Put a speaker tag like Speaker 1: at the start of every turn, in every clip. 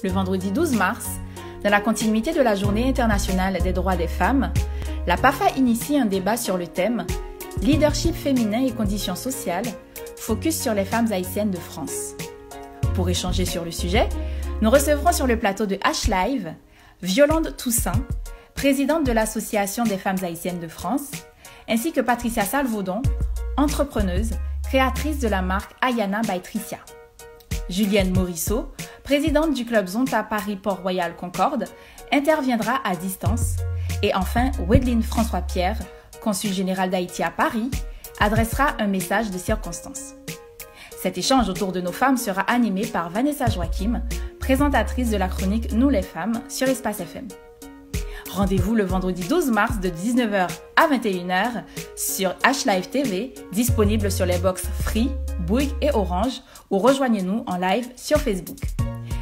Speaker 1: le vendredi 12 mars, dans la continuité de la Journée internationale des droits des femmes, la PAFA initie un débat sur le thème « Leadership féminin et conditions sociales, focus sur les femmes haïtiennes de France ». Pour échanger sur le sujet, nous recevrons sur le plateau de H-Live Violande Toussaint, présidente de l'Association des femmes haïtiennes de France, ainsi que Patricia Salvaudon, entrepreneuse, créatrice de la marque Ayana by Tricia. Julienne Morisseau, présidente du club Zonta Paris Port-Royal Concorde, interviendra à distance. Et enfin, Wedline François-Pierre, consul général d'Haïti à Paris, adressera un message de circonstance. Cet échange autour de nos femmes sera animé par Vanessa Joachim, présentatrice de la chronique Nous les femmes sur Espace FM. Rendez-vous le vendredi 12 mars de 19h à 21h sur H-Live TV, disponible sur les box Free, Bouygues et Orange, ou rejoignez-nous en live sur Facebook.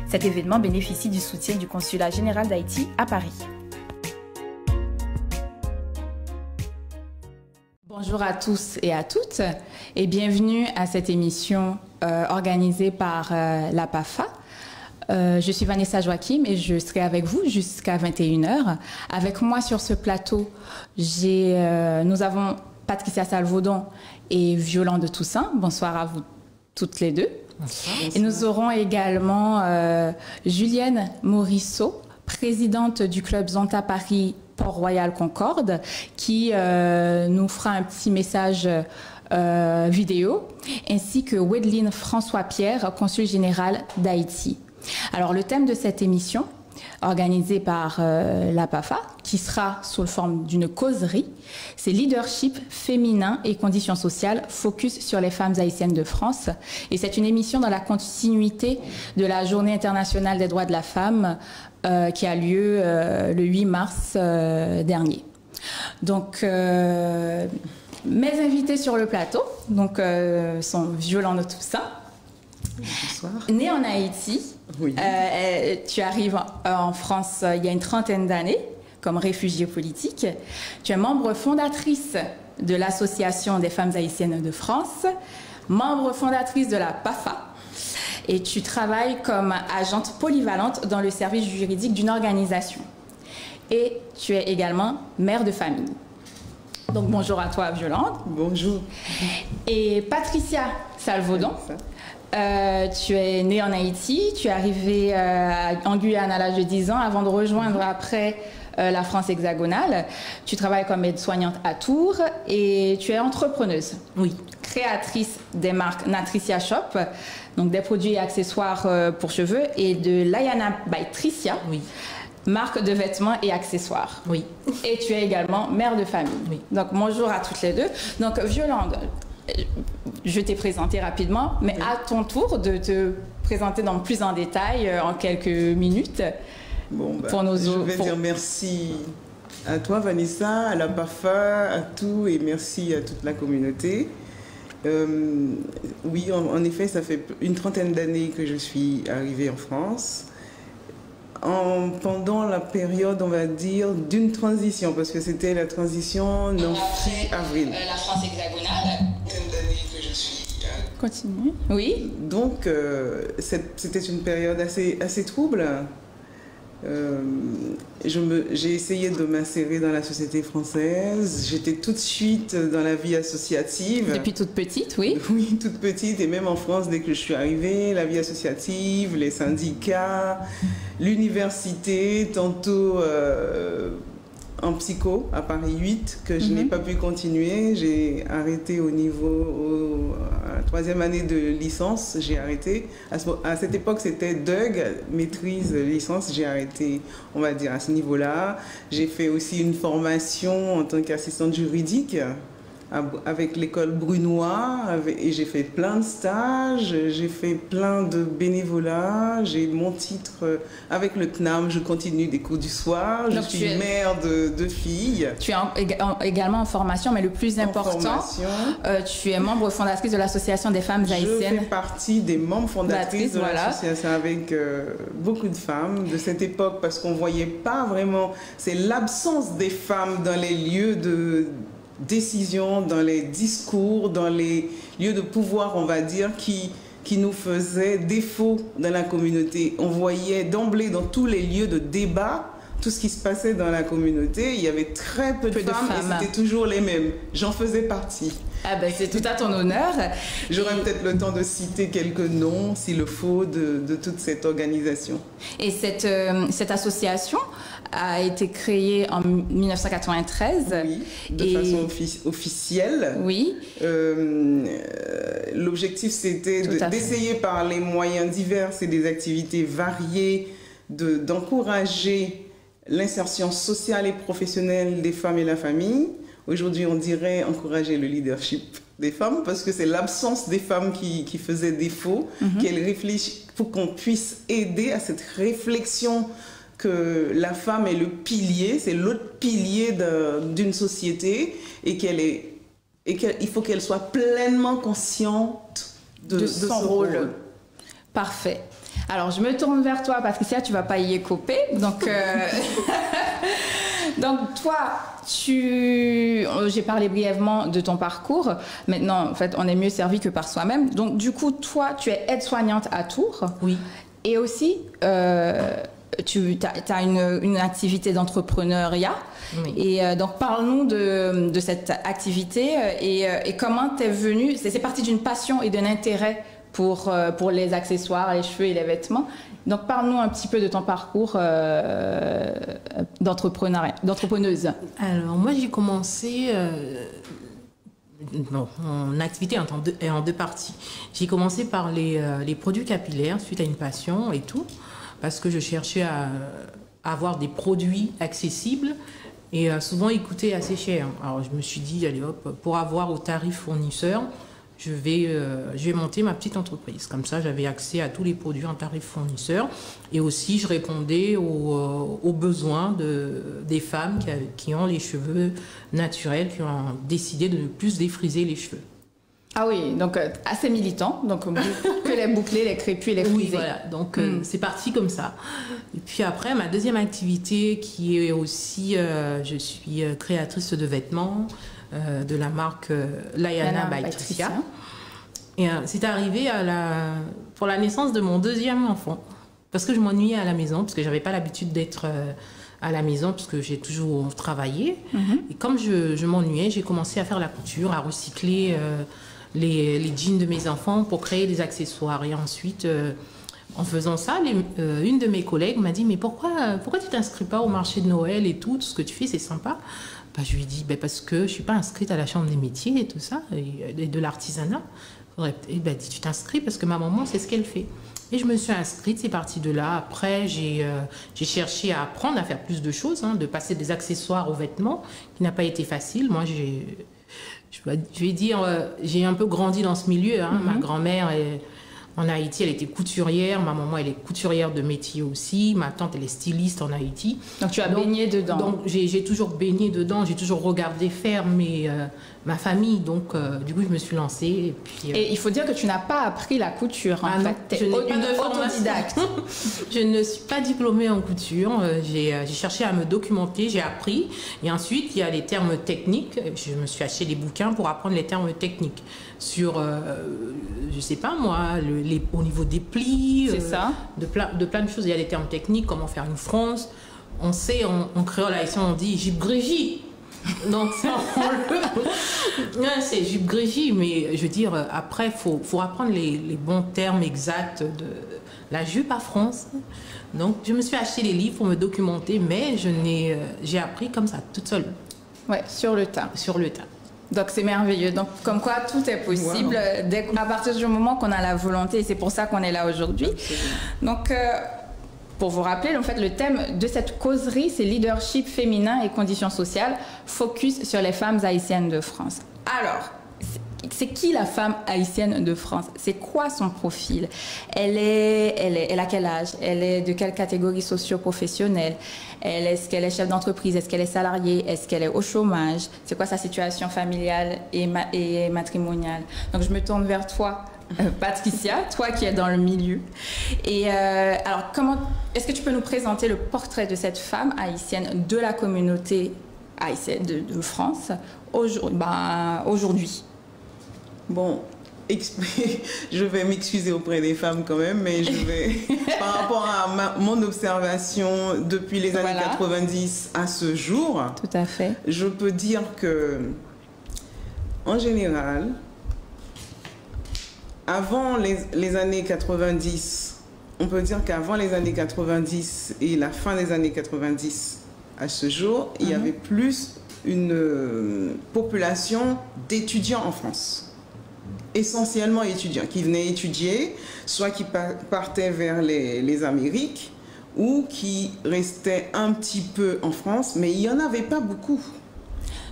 Speaker 1: Cet événement bénéficie du soutien du Consulat général d'Haïti à Paris. Bonjour à tous et à toutes et bienvenue à cette émission organisée par la PAFA. Je suis Vanessa Joachim et je serai avec vous jusqu'à 21h. Avec moi sur ce plateau, nous avons Patricia Salvaudon et Violande Toussaint. Bonsoir à vous toutes les deux. Bonsoir. Et nous aurons également Julienne Morisseau, présidente du club Zonta Paris Port-Royal Concorde, qui nous fera un petit message vidéo, ainsi que Wedline François-Pierre, consul général d'Haïti. Alors, le thème de cette émission, organisée par la PAFA, qui sera sous la forme d'une causerie, c'est leadership féminin et conditions sociales, focus sur les femmes haïtiennes de France. Et c'est une émission dans la continuité de la Journée internationale des droits de la femme qui a lieu le 8 mars dernier. Donc, mes invités sur le plateau sont Violande Toussaint. Bonsoir. Née en Haïti, oui. Tu arrives en France il y a une trentaine d'années comme réfugiée politique. Tu es membre fondatrice de l'Association des femmes haïtiennes de France, membre fondatrice de la PAFA, et tu travailles comme agente polyvalente dans le service juridique d'une organisation. Et tu es également mère de famille. Donc bonjour à toi, Violande.
Speaker 2: Bonjour.
Speaker 1: Et Patricia Salvaudon. Tu es née en Haïti, tu es arrivée en Guyane à l'âge de 10 ans avant de rejoindre après la France hexagonale. Tu travailles comme aide-soignante à Tours et tu es entrepreneuse.
Speaker 2: Oui.
Speaker 1: Créatrice des marques Natricia Shop, donc des produits et accessoires pour cheveux, et de l'Ayana by Tricia, oui, marque de vêtements et accessoires.
Speaker 2: Oui.
Speaker 1: Et tu es également mère de famille.
Speaker 2: Oui.
Speaker 1: Donc bonjour à toutes les deux. Donc Violande, je t'ai présenté rapidement, mais oui, à ton tour de te présenter plus en détail en quelques minutes.
Speaker 2: Bon, je vais dire merci à toi, Vanessa, à la PAFA, à tout, et merci à toute la communauté. Oui, en effet, ça fait une trentaine d'années que je suis arrivée en France. Pendant la période, on va dire, d'une transition, parce que c'était la transition avril.
Speaker 1: La France hexagonale. Continue. Oui.
Speaker 2: Donc, c'était une période assez trouble. J'ai essayé de m'insérer dans la société française. J'étais tout de suite dans la vie associative.
Speaker 1: Depuis toute petite, oui.
Speaker 2: Oui, toute petite. Et même en France, dès que je suis arrivée, la vie associative, les syndicats, l'université, tantôt en psycho à Paris 8, que je n'ai pas pu continuer. J'ai arrêté à la troisième année de licence, j'ai arrêté. À cette époque, c'était DUG, maîtrise, licence. J'ai arrêté, on va dire, à ce niveau-là. J'ai fait aussi une formation en tant qu'assistante juridique avec l'école Brunois, et j'ai fait plein de stages, j'ai fait plein de bénévolat, j'ai mon titre avec le CNAM, je continue des cours du soir. Donc je suis mère de 2 filles.
Speaker 1: Tu es également en formation, mais le plus important, tu es membre fondatrice de l'Association des femmes haïtiennes.
Speaker 2: Je fais partie des membres fondatrices de l'association, avec beaucoup de femmes de cette époque, parce qu'on ne voyait pas vraiment, c'est l'absence des femmes dans les lieux de décision, dans les discours, dans les lieux de pouvoir, on va dire, qui qui nous faisait défaut dans la communauté. On voyait d'emblée dans tous les lieux de débat tout ce qui se passait dans la communauté. Il y avait très peu de femmes et c'était toujours les mêmes. J'en faisais partie.
Speaker 1: Ah ben c'est tout à ton honneur.
Speaker 2: J'aurai peut-être le temps de citer quelques noms, s'il le faut, de toute cette organisation.
Speaker 1: Et cette association a été créée en 1993.
Speaker 2: Oui, de façon officielle.
Speaker 1: Oui.
Speaker 2: L'objectif, c'était d'essayer par les moyens divers et des activités variées d'encourager l'insertion sociale et professionnelle des femmes et la famille. Aujourd'hui, on dirait encourager le leadership des femmes parce que c'est l'absence des femmes qui faisait défaut, qu'elles réfléchissent pour qu'on puisse aider à cette réflexion que la femme est le pilier, c'est l'autre pilier d'une société et qu'il faut qu'elle soit pleinement consciente de son rôle.
Speaker 1: Parfait. Alors, je me tourne vers toi, Patricia, tu ne vas pas y écoper. Donc, donc toi, j'ai parlé brièvement de ton parcours. Maintenant, en fait, on est mieux servi que par soi-même. Donc, du coup, toi, tu es aide-soignante à Tours.
Speaker 3: Oui.
Speaker 1: Et aussi, tu as une activité d'entrepreneuriat. Oui. Et donc, parle-nous de cette activité et comment tu es venue. C'est parti d'une passion et d'un intérêt pour les accessoires, les cheveux et les vêtements. Donc, parle-nous un petit peu de ton parcours d'entrepreneuse.
Speaker 3: Alors, moi, j'ai commencé... mon activité est en deux parties. J'ai commencé par les produits capillaires suite à une passion et tout, parce que je cherchais à avoir des produits accessibles et souvent ils coûtaient assez cher. Alors, je me suis dit, allez hop, pour avoir au tarif fournisseur, je vais monter ma petite entreprise. Comme ça, j'avais accès à tous les produits en tarif fournisseur. Et aussi, je répondais aux besoins des femmes qui ont les cheveux naturels, qui ont décidé de ne plus défriser les cheveux.
Speaker 1: Ah oui, donc assez militant. Donc, que les boucler, les crépus, les friser.
Speaker 3: Oui, voilà. Donc, c'est parti comme ça. Et puis après, ma deuxième activité, qui est aussi... je suis créatrice de vêtements, de la marque Layana by Tricia. Et c'est arrivé pour la naissance de mon deuxième enfant. Parce que je m'ennuyais à la maison, parce que je n'avais pas l'habitude d'être à la maison, parce que j'ai toujours travaillé. Et comme je m'ennuyais, j'ai commencé à faire la couture, à recycler les jeans de mes enfants pour créer des accessoires. Et ensuite, en faisant ça, une de mes collègues m'a dit « Mais pourquoi tu ne t'inscris pas au marché de Noël et tout ce que tu fais, c'est sympa ?» Je lui ai dit, parce que je ne suis pas inscrite à la Chambre des métiers et tout ça, et de l'artisanat. Et dit, tu t'inscris parce que ma maman, c'est ce qu'elle fait. Et je me suis inscrite, c'est parti de là. Après, j'ai cherché à apprendre à faire plus de choses, de passer des accessoires aux vêtements, qui n'a pas été facile. Moi, je vais dire, j'ai un peu grandi dans ce milieu. Ma grand-mère en Haïti, elle était couturière. Ma maman, elle est couturière de métier aussi. Ma tante, elle est styliste en Haïti.
Speaker 1: Donc, tu as baigné dedans.
Speaker 3: Donc, j'ai toujours baigné dedans. J'ai toujours regardé faire ma famille. Donc, du coup, je me suis lancée. Et, puis,
Speaker 1: et il faut dire que tu n'as pas appris la couture. En fait, tu es autodidacte.
Speaker 3: Je ne suis pas diplômée en couture. J'ai cherché à me documenter. J'ai appris. Et ensuite, il y a les termes techniques. Je me suis acheté des bouquins pour apprendre les termes techniques. Sur, je sais pas moi, au niveau des plis, de plein de choses. Il y a des termes techniques, comment faire une fronce. On sait, en créole haïtien, on dit jupe-grégie. Donc ça, c'est jupe-grégie, mais je veux dire, après, il faut apprendre les bons termes exacts de la jupe à France. Donc, je me suis acheté les livres pour me documenter, mais j'ai appris comme ça, toute seule.
Speaker 1: Ouais, sur le tas.
Speaker 3: Sur le tas.
Speaker 1: Donc, c'est merveilleux. Donc, comme quoi, tout est possible à partir du moment qu'on a la volonté. Et c'est pour ça qu'on est là aujourd'hui. Donc, pour vous rappeler, en fait, le thème de cette causerie, c'est leadership féminin et conditions sociales, focus sur les femmes haïtiennes de France. Alors, c'est qui la femme haïtienne de France? C'est quoi son profil? Elle a quel âge? Elle est de quelle catégorie socio-professionnelle? Est-ce qu'elle est chef d'entreprise? Est-ce qu'elle est salariée? Est-ce qu'elle est au chômage? C'est quoi sa situation familiale et matrimoniale? Donc, je me tourne vers toi, Patricia, toi qui es dans le milieu. Et alors, est-ce que tu peux nous présenter le portrait de cette femme haïtienne de la communauté haïtienne de France aujourd'hui?
Speaker 2: Bon, je vais m'excuser auprès des femmes quand même, mais je vais, par rapport à mon observation depuis les années 90 à ce jour,
Speaker 1: tout à fait,
Speaker 2: je peux dire que, en général, avant les années 90, on peut dire qu'avant les années 90 et la fin des années 90 à ce jour, il y avait plus une population d'étudiants en France. Essentiellement étudiants, qui venaient étudier, soit qui partaient vers les Amériques, ou qui restaient un petit peu en France, mais il n'y en avait pas beaucoup.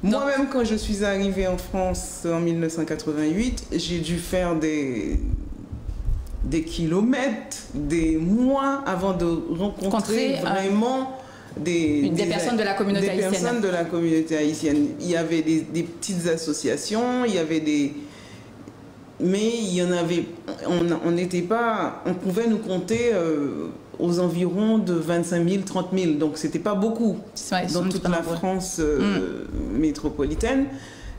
Speaker 2: Moi-même, quand je suis arrivée en France en 1988, j'ai dû faire des kilomètres, des mois avant de rencontrer vraiment des
Speaker 1: personnes de la communauté haïtienne.
Speaker 2: Des personnes de la communauté haïtienne. Il y avait des petites associations, il y avait mais il y en avait, on n'était pas, on pouvait nous compter aux environs de 25 000, 30 000, donc c'était pas beaucoup dans toute la France métropolitaine.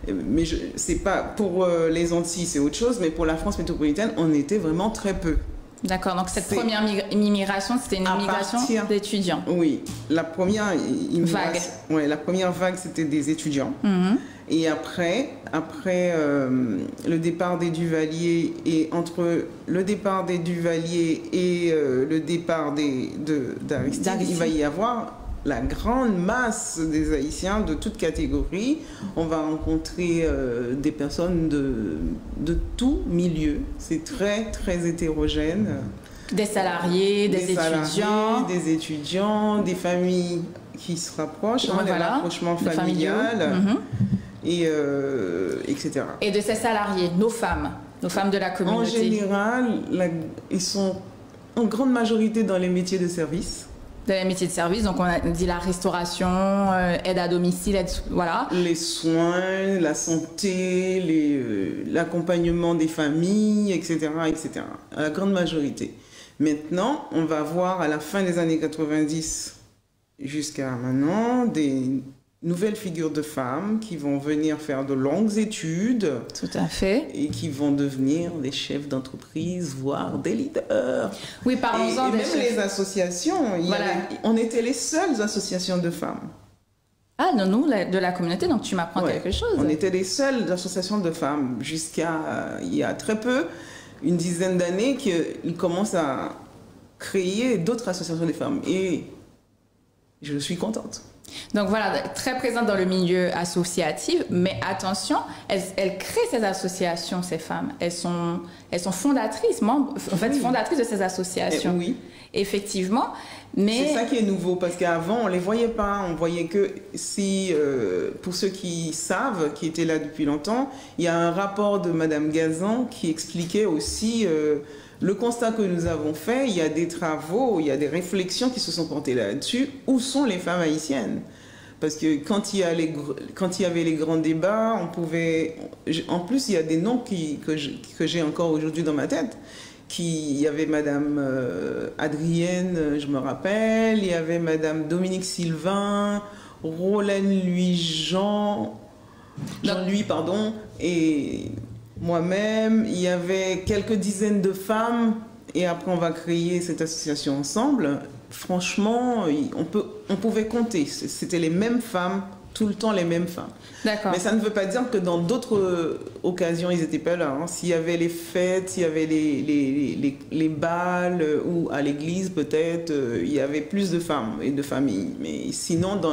Speaker 2: Mais c'est pas pour les Antilles, c'est autre chose, mais pour la France métropolitaine, on était vraiment très peu.
Speaker 1: D'accord, donc cette première immigration, c'était une immigration d'étudiants.
Speaker 2: Oui, la première vague. Ouais, la première vague, c'était des étudiants. Et après le départ des Duvaliers, et entre le départ des Duvaliers et le départ d'Aristide, il va y avoir la grande masse des Haïtiens de toutes catégories. On va rencontrer des personnes de tout milieu. C'est très, très hétérogène.
Speaker 1: Des salariés, des
Speaker 2: étudiants, des familles qui se rapprochent, des rapprochements familial, etc.
Speaker 1: Et de ces salariés, nos femmes de la communauté.
Speaker 2: En général, ils sont en grande majorité dans les métiers de service.
Speaker 1: Dans les métiers de service, donc on a dit la restauration, aide à domicile, voilà.
Speaker 2: Les soins, la santé, l'accompagnement des familles, etc., etc. La grande majorité. Maintenant, on va voir à la fin des années 90 jusqu'à maintenant des nouvelles figures de femmes qui vont venir faire de longues études.
Speaker 1: Tout à fait.
Speaker 2: Et qui vont devenir des chefs d'entreprise, voire des leaders.
Speaker 1: Oui, parlons-en des
Speaker 2: chefs. Même les associations, on était les seules associations de femmes.
Speaker 1: Ah non, nous, de la communauté, donc tu m'apprends quelque chose.
Speaker 2: On était les seules associations de femmes jusqu'à il y a très peu, une dizaine d'années, qu'ils commencent à créer d'autres associations de femmes. Et je suis contente.
Speaker 1: Donc voilà, très présente dans le milieu associatif, mais attention, elles créent ces associations, ces femmes. Elles sont fondatrices, membres, fondatrices de ces associations.
Speaker 2: Oui.
Speaker 1: Effectivement. Mais...
Speaker 2: C'est ça qui est nouveau, parce qu'avant, on ne les voyait pas. On voyait que si, pour ceux qui savent, qui étaient là depuis longtemps, il y a un rapport de Madame Gazan qui expliquait aussi le constat que nous avons fait. Il y a des travaux, il y a des réflexions qui se sont portées là-dessus. Où sont les femmes haïtiennes ? Parce que quand il y avait les grands débats, on pouvait... En plus, il y a des noms que j'ai encore aujourd'hui dans ma tête. Il y avait Madame Adrienne, je me rappelle, il y avait Madame Dominique Sylvain, Rolène Jean-Louis, pardon, et moi-même. Il y avait quelques dizaines de femmes, et après on va créer cette association ensemble. Franchement, on pouvait compter. C'était les mêmes femmes, tout le temps les mêmes femmes.
Speaker 1: D'accord.
Speaker 2: Mais ça ne veut pas dire que dans d'autres occasions, ils n'étaient pas là. Hein. S'il y avait les fêtes, s'il y avait les balles, ou à l'église peut-être, il y avait plus de femmes et de familles. Mais sinon, dans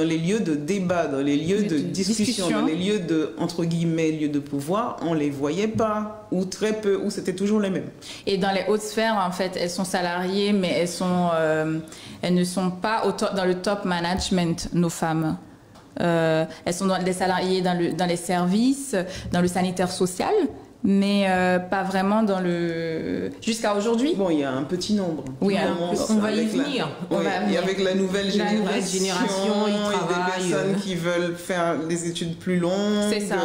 Speaker 2: les lieux de débat, dans les lieux de discussion, dans les lieux de, entre guillemets, lieux de pouvoir, on ne les voyait pas, ou très peu, ou c'était toujours les mêmes.
Speaker 1: Et dans les hautes sphères, en fait, elles sont salariées, mais elles ne sont pas dans le top management, nos femmes. Elles sont des salariés dans les services, dans le sanitaire social, mais pas vraiment dans le... Jusqu'à aujourd'hui.
Speaker 2: Bon, il y a un petit nombre.
Speaker 1: Oui,
Speaker 3: on va y venir.
Speaker 2: Et avec la nouvelle génération,
Speaker 3: ils travaillent.
Speaker 2: Des personnes qui veulent faire des études plus longues.
Speaker 1: C'est ça.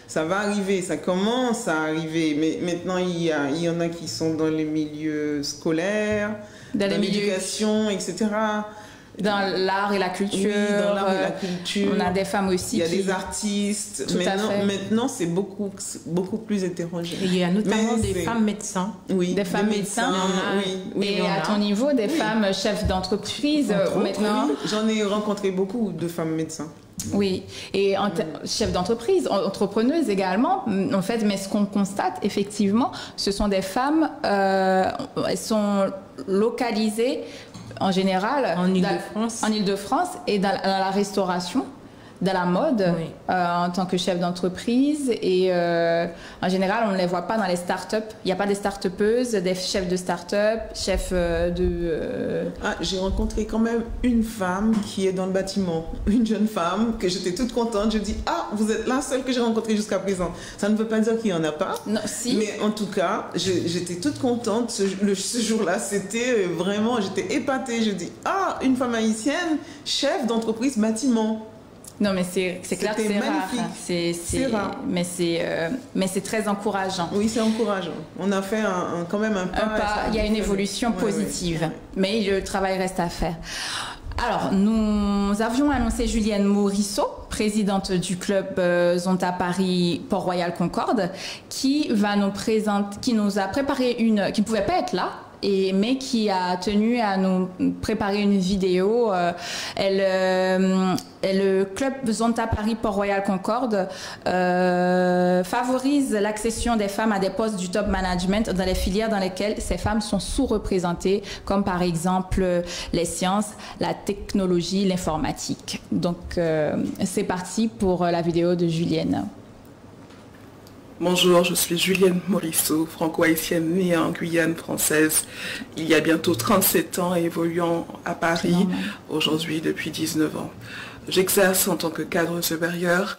Speaker 2: Ça va arriver, ça commence à arriver. Mais maintenant, il y en a qui sont dans les milieux scolaires, dans l'éducation, etc.
Speaker 1: Dans l'art et la culture.
Speaker 2: Oui, dans l'art et la culture.
Speaker 1: On a des femmes aussi.
Speaker 2: Il y a des artistes. Maintenant, c'est beaucoup plus hétérogène.
Speaker 3: Et il y a notamment des femmes médecins.
Speaker 2: Oui,
Speaker 1: des femmes médecins.
Speaker 2: Oui,
Speaker 1: et à ton niveau, des femmes chefs d'entreprise maintenant.
Speaker 2: Oui. J'en ai rencontré beaucoup de femmes médecins.
Speaker 1: Oui, et chefs d'entreprise, entrepreneuses également, en fait, mais ce qu'on constate, effectivement, ce sont des femmes, elles sont localisées en général
Speaker 3: en
Speaker 1: Île-de-France et dans la restauration, dans la mode, en tant que chef d'entreprise. Et en général, on ne les voit pas dans les startups. Il n'y a pas des start-upeuses, des chefs de start-up, chefs de...
Speaker 2: j'ai rencontré quand même une femme qui est dans le bâtiment. Une jeune femme que j'étais toute contente. Je dis, vous êtes la seule que j'ai rencontrée jusqu'à présent. Ça ne veut pas dire qu'il n'y en a pas.
Speaker 1: Non, si.
Speaker 2: Mais en tout cas, j'étais toute contente. Ce jour-là, c'était vraiment... J'étais épatée. Je dis, une femme haïtienne, chef d'entreprise bâtiment.
Speaker 1: Non, mais c'est clair que c'est rare.
Speaker 2: C'est rare.
Speaker 1: Mais c'est très encourageant.
Speaker 2: Oui, c'est encourageant. On a fait quand même un pas.
Speaker 1: Il y a une évolution positive. Ouais. Mais le travail reste à faire. Alors, nous avions annoncé Julienne Morisseau, présidente du club Zonta Paris Port-Royal Concorde, qui nous a préparé qui ne pouvait pas être là, mais qui a tenu à nous préparer une vidéo. Le club Zonta Paris Port-Royal Concorde favorise l'accession des femmes à des postes du top management dans les filières dans lesquelles ces femmes sont sous-représentées, comme par exemple les sciences, la technologie, l'informatique. Donc, c'est parti pour la vidéo de Julienne.
Speaker 4: Bonjour, je suis Julienne Morisseau, franco-haïtienne née en Guyane française il y a bientôt 37 ans et évoluant à Paris aujourd'hui depuis 19 ans. J'exerce en tant que cadre supérieur,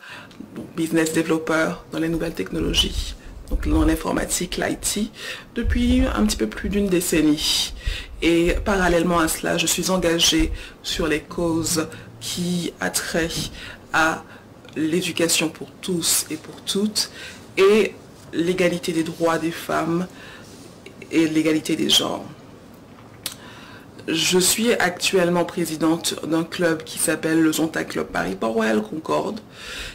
Speaker 4: business développeur dans les nouvelles technologies, donc dans l'informatique, l'IT, depuis un petit peu plus d'une décennie. Et parallèlement à cela, je suis engagée sur les causes qui attrait à l'éducation pour tous et pour toutes, et l'égalité des droits des femmes et l'égalité des genres. Je suis actuellement présidente d'un club qui s'appelle le Zonta Club Paris Port-Royal Concorde,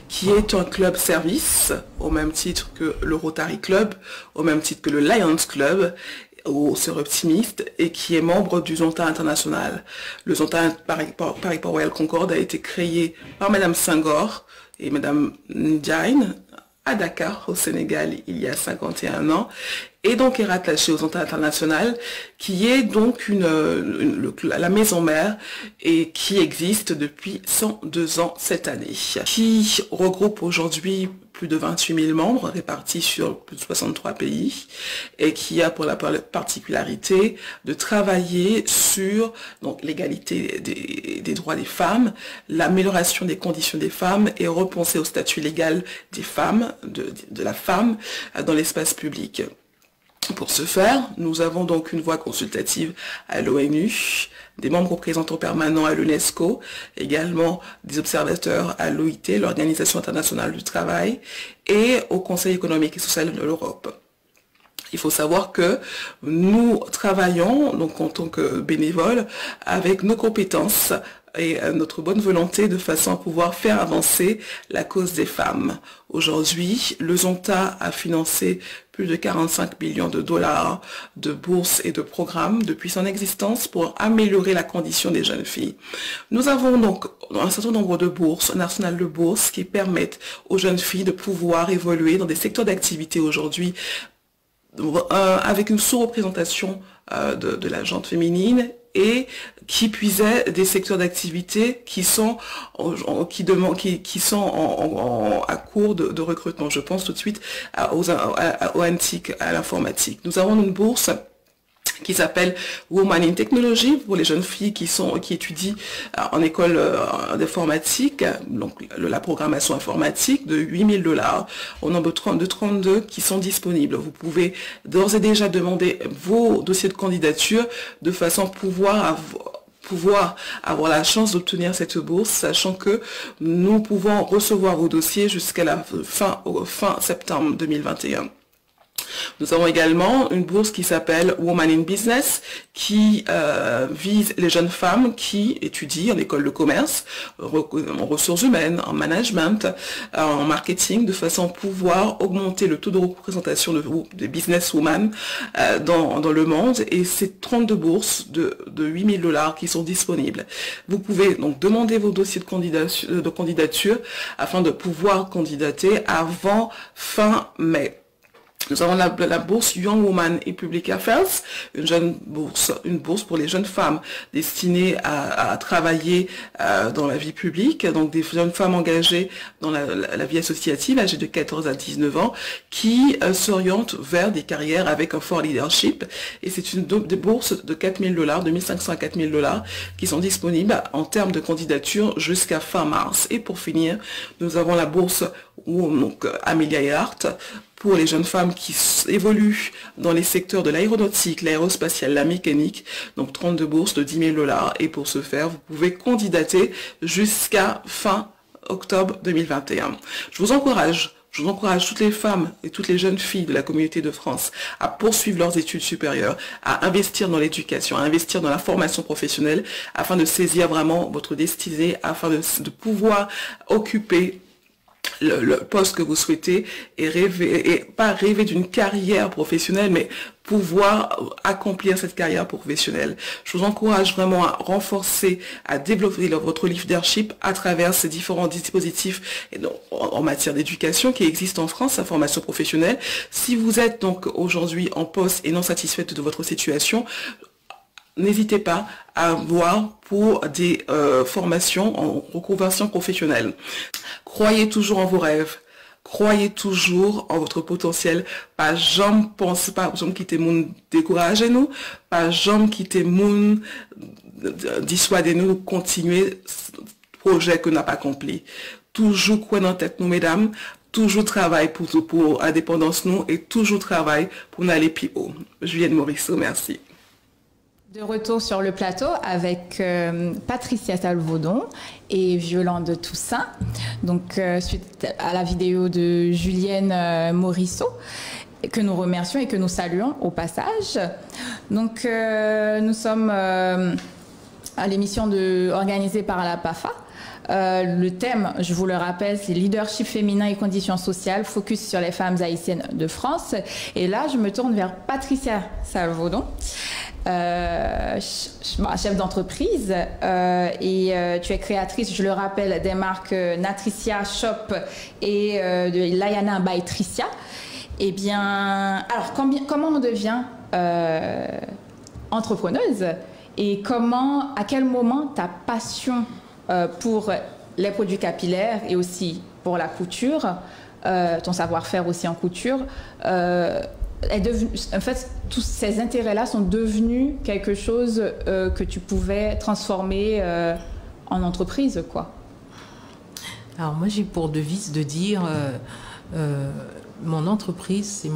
Speaker 4: qui est un club service au même titre que le Rotary Club, au même titre que le Lions Club, au Sœurs Optimistes, et qui est membre du Zonta International. Le Zonta Paris Port-Royal Concorde a été créé par Madame Senghor et Madame Ndiaye à Dakar, au Sénégal, il y a 51 ans, et donc est rattaché au Zonta International, qui est donc la maison mère et qui existe depuis 102 ans cette année, qui regroupe aujourd'hui plus de 28 000 membres répartis sur plus de 63 pays et qui a pour la particularité de travailler sur l'égalité des droits des femmes, l'amélioration des conditions des femmes et repenser au statut légal des femmes, de la femme dans l'espace public. Pour ce faire, nous avons donc une voix consultative à l'ONU, des membres représentants permanents à l'UNESCO, également des observateurs à l'OIT, l'Organisation internationale du travail, et au Conseil économique et social de l'Europe. Il faut savoir que nous travaillons donc en tant que bénévoles avec nos compétences et notre bonne volonté de façon à pouvoir faire avancer la cause des femmes. Aujourd'hui, le Zonta a financé plus de 45 millions de dollars de bourses et de programmes depuis son existence pour améliorer la condition des jeunes filles. Nous avons donc un certain nombre de bourses, un arsenal de bourses qui permettent aux jeunes filles de pouvoir évoluer dans des secteurs d'activité aujourd'hui avec une sous-représentation de la gente féminine et qui puisait des secteurs d'activité qui sont à court de recrutement. Je pense tout de suite au antique, à l'informatique. Nous avons une bourse qui s'appelle Women in Technology pour les jeunes filles qui étudient en école d'informatique, donc la programmation informatique de 8 000 $, au nombre de 32 qui sont disponibles. Vous pouvez d'ores et déjà demander vos dossiers de candidature de façon à pouvoir avoir la chance d'obtenir cette bourse, sachant que nous pouvons recevoir vos dossiers jusqu'à la fin septembre 2021. Nous avons également une bourse qui s'appelle Women in Business, qui vise les jeunes femmes qui étudient en école de commerce, en ressources humaines, en management, en marketing, de façon à pouvoir augmenter le taux de représentation des businesswomen dans le monde. Et c'est 32 bourses de $8 000 qui sont disponibles. Vous pouvez donc demander vos dossiers de candidature afin de pouvoir candidater avant fin mai. Nous avons la bourse Young Woman in Public Affairs, une bourse pour les jeunes femmes destinée à travailler dans la vie publique, donc des jeunes femmes engagées dans la vie associative, âgées de 14 à 19 ans, qui s'orientent vers des carrières avec un fort leadership. Et c'est des bourses de $4 000, de $1 500 à $4 000, qui sont disponibles en termes de candidature jusqu'à fin mars. Et pour finir, nous avons la bourse Amelia Earhart, pour les jeunes femmes qui évoluent dans les secteurs de l'aéronautique, l'aérospatiale, la mécanique, donc 32 bourses de $10 000. Et pour ce faire, vous pouvez candidater jusqu'à fin octobre 2021. Je vous encourage toutes les femmes et toutes les jeunes filles de la communauté de France à poursuivre leurs études supérieures, à investir dans l'éducation, à investir dans la formation professionnelle, afin de saisir vraiment votre destinée, afin de pouvoir occuper le poste que vous souhaitez et pas rêver d'une carrière professionnelle, mais pouvoir accomplir cette carrière professionnelle. Je vous encourage vraiment à renforcer, à développer votre leadership à travers ces différents dispositifs en matière d'éducation qui existent en France, la formation professionnelle. Si vous êtes donc aujourd'hui en poste et non satisfaite de votre situation, n'hésitez pas à voir pour des formations en reconversion professionnelle. Croyez toujours en vos rêves. Croyez toujours en votre potentiel. Pas jamais pense pas, jamais quitter moun décourager nous. Pas jamais quitter moun dissuader nous continuer projet que n'a pas accompli. Toujours croire en tête nous, mesdames. Toujours travail pour indépendance nous et toujours travail pour aller plus haut. Julienne Morisseau, merci.
Speaker 1: De retour sur le plateau avec Patricia Salvaudon et Violande Toussaint. Donc, suite à la vidéo de Julienne Morisseau, que nous remercions et que nous saluons au passage. Donc, nous sommes à l'émission organisée par la PAFA. Le thème, je vous le rappelle, c'est leadership féminin et conditions sociales, focus sur les femmes haïtiennes de France. Et là, je me tourne vers Patricia Salvaudon, chef d'entreprise, et tu es créatrice, je le rappelle, des marques Natricia Shop et de Layana by Tricia. Eh bien, alors comment on devient entrepreneuse et à quel moment ta passion pour les produits capillaires et aussi pour la couture, ton savoir-faire aussi en couture, est devenu, en fait, tous ces intérêts-là sont devenus quelque chose que tu pouvais transformer en entreprise, quoi.
Speaker 3: Alors moi, j'ai pour devise de dire, mon entreprise,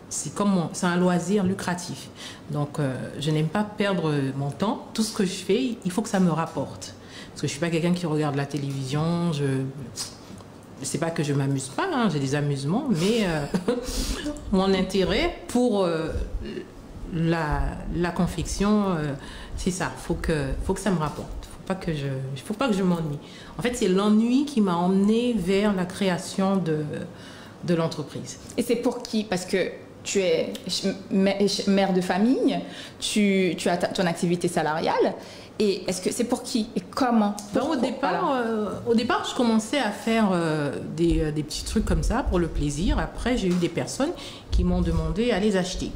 Speaker 3: c'est un loisir lucratif. Donc, je n'aime pas perdre mon temps. Tout ce que je fais, il faut que ça me rapporte. Parce que je ne suis pas quelqu'un qui regarde la télévision. C'est pas que je m'amuse pas, hein, j'ai des amusements, mais mon intérêt pour la confection, c'est ça. Faut que ça me rapporte. Faut pas que je m'ennuie. En fait, c'est l'ennui qui m'a emmenée vers la création de l'entreprise.
Speaker 1: Et c'est pour qui? Parce que tu es mère de famille, tu as ton activité salariale. Et est-ce que c'est pour qui et comment?
Speaker 3: Au départ, je commençais à faire des petits trucs comme ça pour le plaisir. Après, j'ai eu des personnes qui m'ont demandé à les acheter.